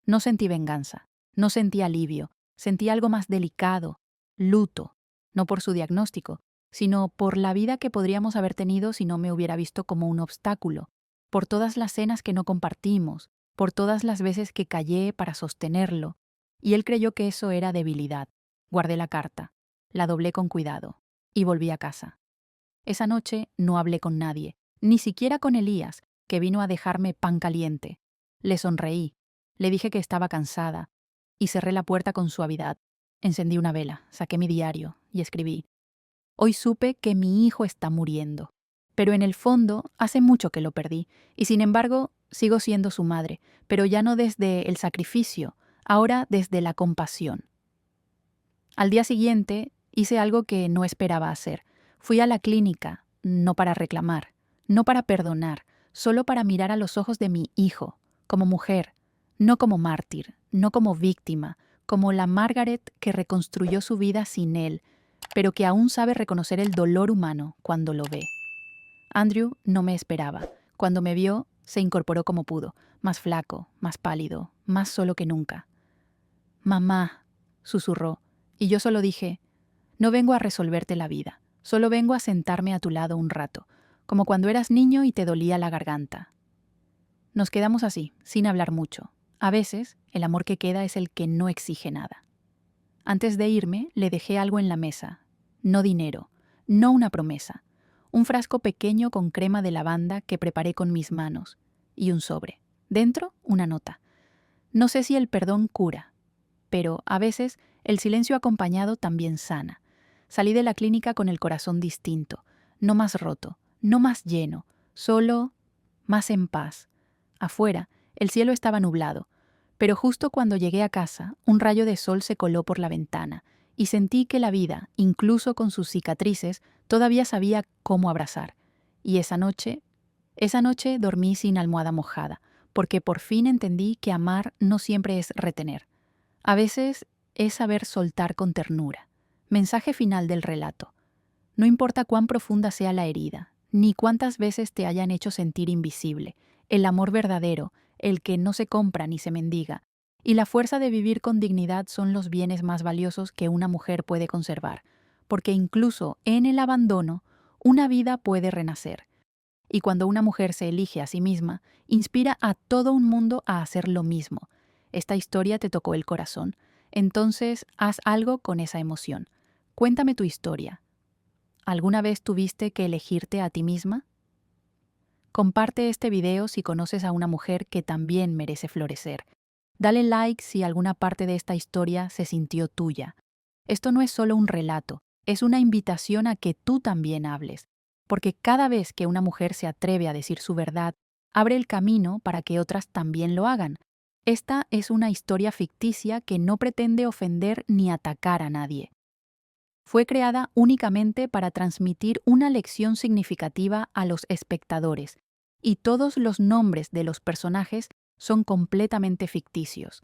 no sentí venganza, no sentí alivio, sentí algo más delicado, luto, no por su diagnóstico, sino por la vida que podríamos haber tenido si no me hubiera visto como un obstáculo, por todas las cenas que no compartimos, por todas las veces que callé para sostenerlo, y él creyó que eso era debilidad. Guardé la carta, la doblé con cuidado, y volví a casa. Esa noche no hablé con nadie, ni siquiera con Elías, que vino a dejarme pan caliente. Le sonreí, le dije que estaba cansada, y cerré la puerta con suavidad. Encendí una vela, saqué mi diario y escribí: Hoy supe que mi hijo está muriendo, pero en el fondo hace mucho que lo perdí, y sin embargo sigo siendo su madre, pero ya no desde el sacrificio, ahora desde la compasión. Al día siguiente hice algo que no esperaba hacer. Fui a la clínica, no para reclamar, no para perdonar, solo para mirar a los ojos de mi hijo, como mujer, no como mártir, no como víctima, como la Margaret que reconstruyó su vida sin él, pero que aún sabe reconocer el dolor humano cuando lo ve. Andrew no me esperaba. Cuando me vio, se incorporó como pudo, más flaco, más pálido, más solo que nunca. «Mamá», susurró, y yo solo dije: «No vengo a resolverte la vida, solo vengo a sentarme a tu lado un rato, como cuando eras niño y te dolía la garganta». Nos quedamos así, sin hablar mucho. A veces, el amor que queda es el que no exige nada. Antes de irme, le dejé algo en la mesa. No dinero, no una promesa. Un frasco pequeño con crema de lavanda que preparé con mis manos. Y un sobre. Dentro, una nota. No sé si el perdón cura, pero a veces el silencio acompañado también sana. Salí de la clínica con el corazón distinto, no más roto, no más lleno, solo más en paz. Afuera, el cielo estaba nublado, pero justo cuando llegué a casa, un rayo de sol se coló por la ventana y sentí que la vida, incluso con sus cicatrices, todavía sabía cómo abrazar. Y esa noche dormí sin almohada mojada, porque por fin entendí que amar no siempre es retener. A veces es saber soltar con ternura. Mensaje final del relato. No importa cuán profunda sea la herida, ni cuántas veces te hayan hecho sentir invisible, el amor verdadero, el que no se compra ni se mendiga, y la fuerza de vivir con dignidad son los bienes más valiosos que una mujer puede conservar, porque incluso en el abandono, una vida puede renacer. Y cuando una mujer se elige a sí misma, inspira a todo un mundo a hacer lo mismo. Esta historia te tocó el corazón, entonces haz algo con esa emoción. Cuéntame tu historia. ¿Alguna vez tuviste que elegirte a ti misma? Comparte este video si conoces a una mujer que también merece florecer. Dale like si alguna parte de esta historia se sintió tuya. Esto no es solo un relato, es una invitación a que tú también hables, porque cada vez que una mujer se atreve a decir su verdad, abre el camino para que otras también lo hagan. Esta es una historia ficticia que no pretende ofender ni atacar a nadie. Fue creada únicamente para transmitir una lección significativa a los espectadores, y todos los nombres de los personajes son completamente ficticios.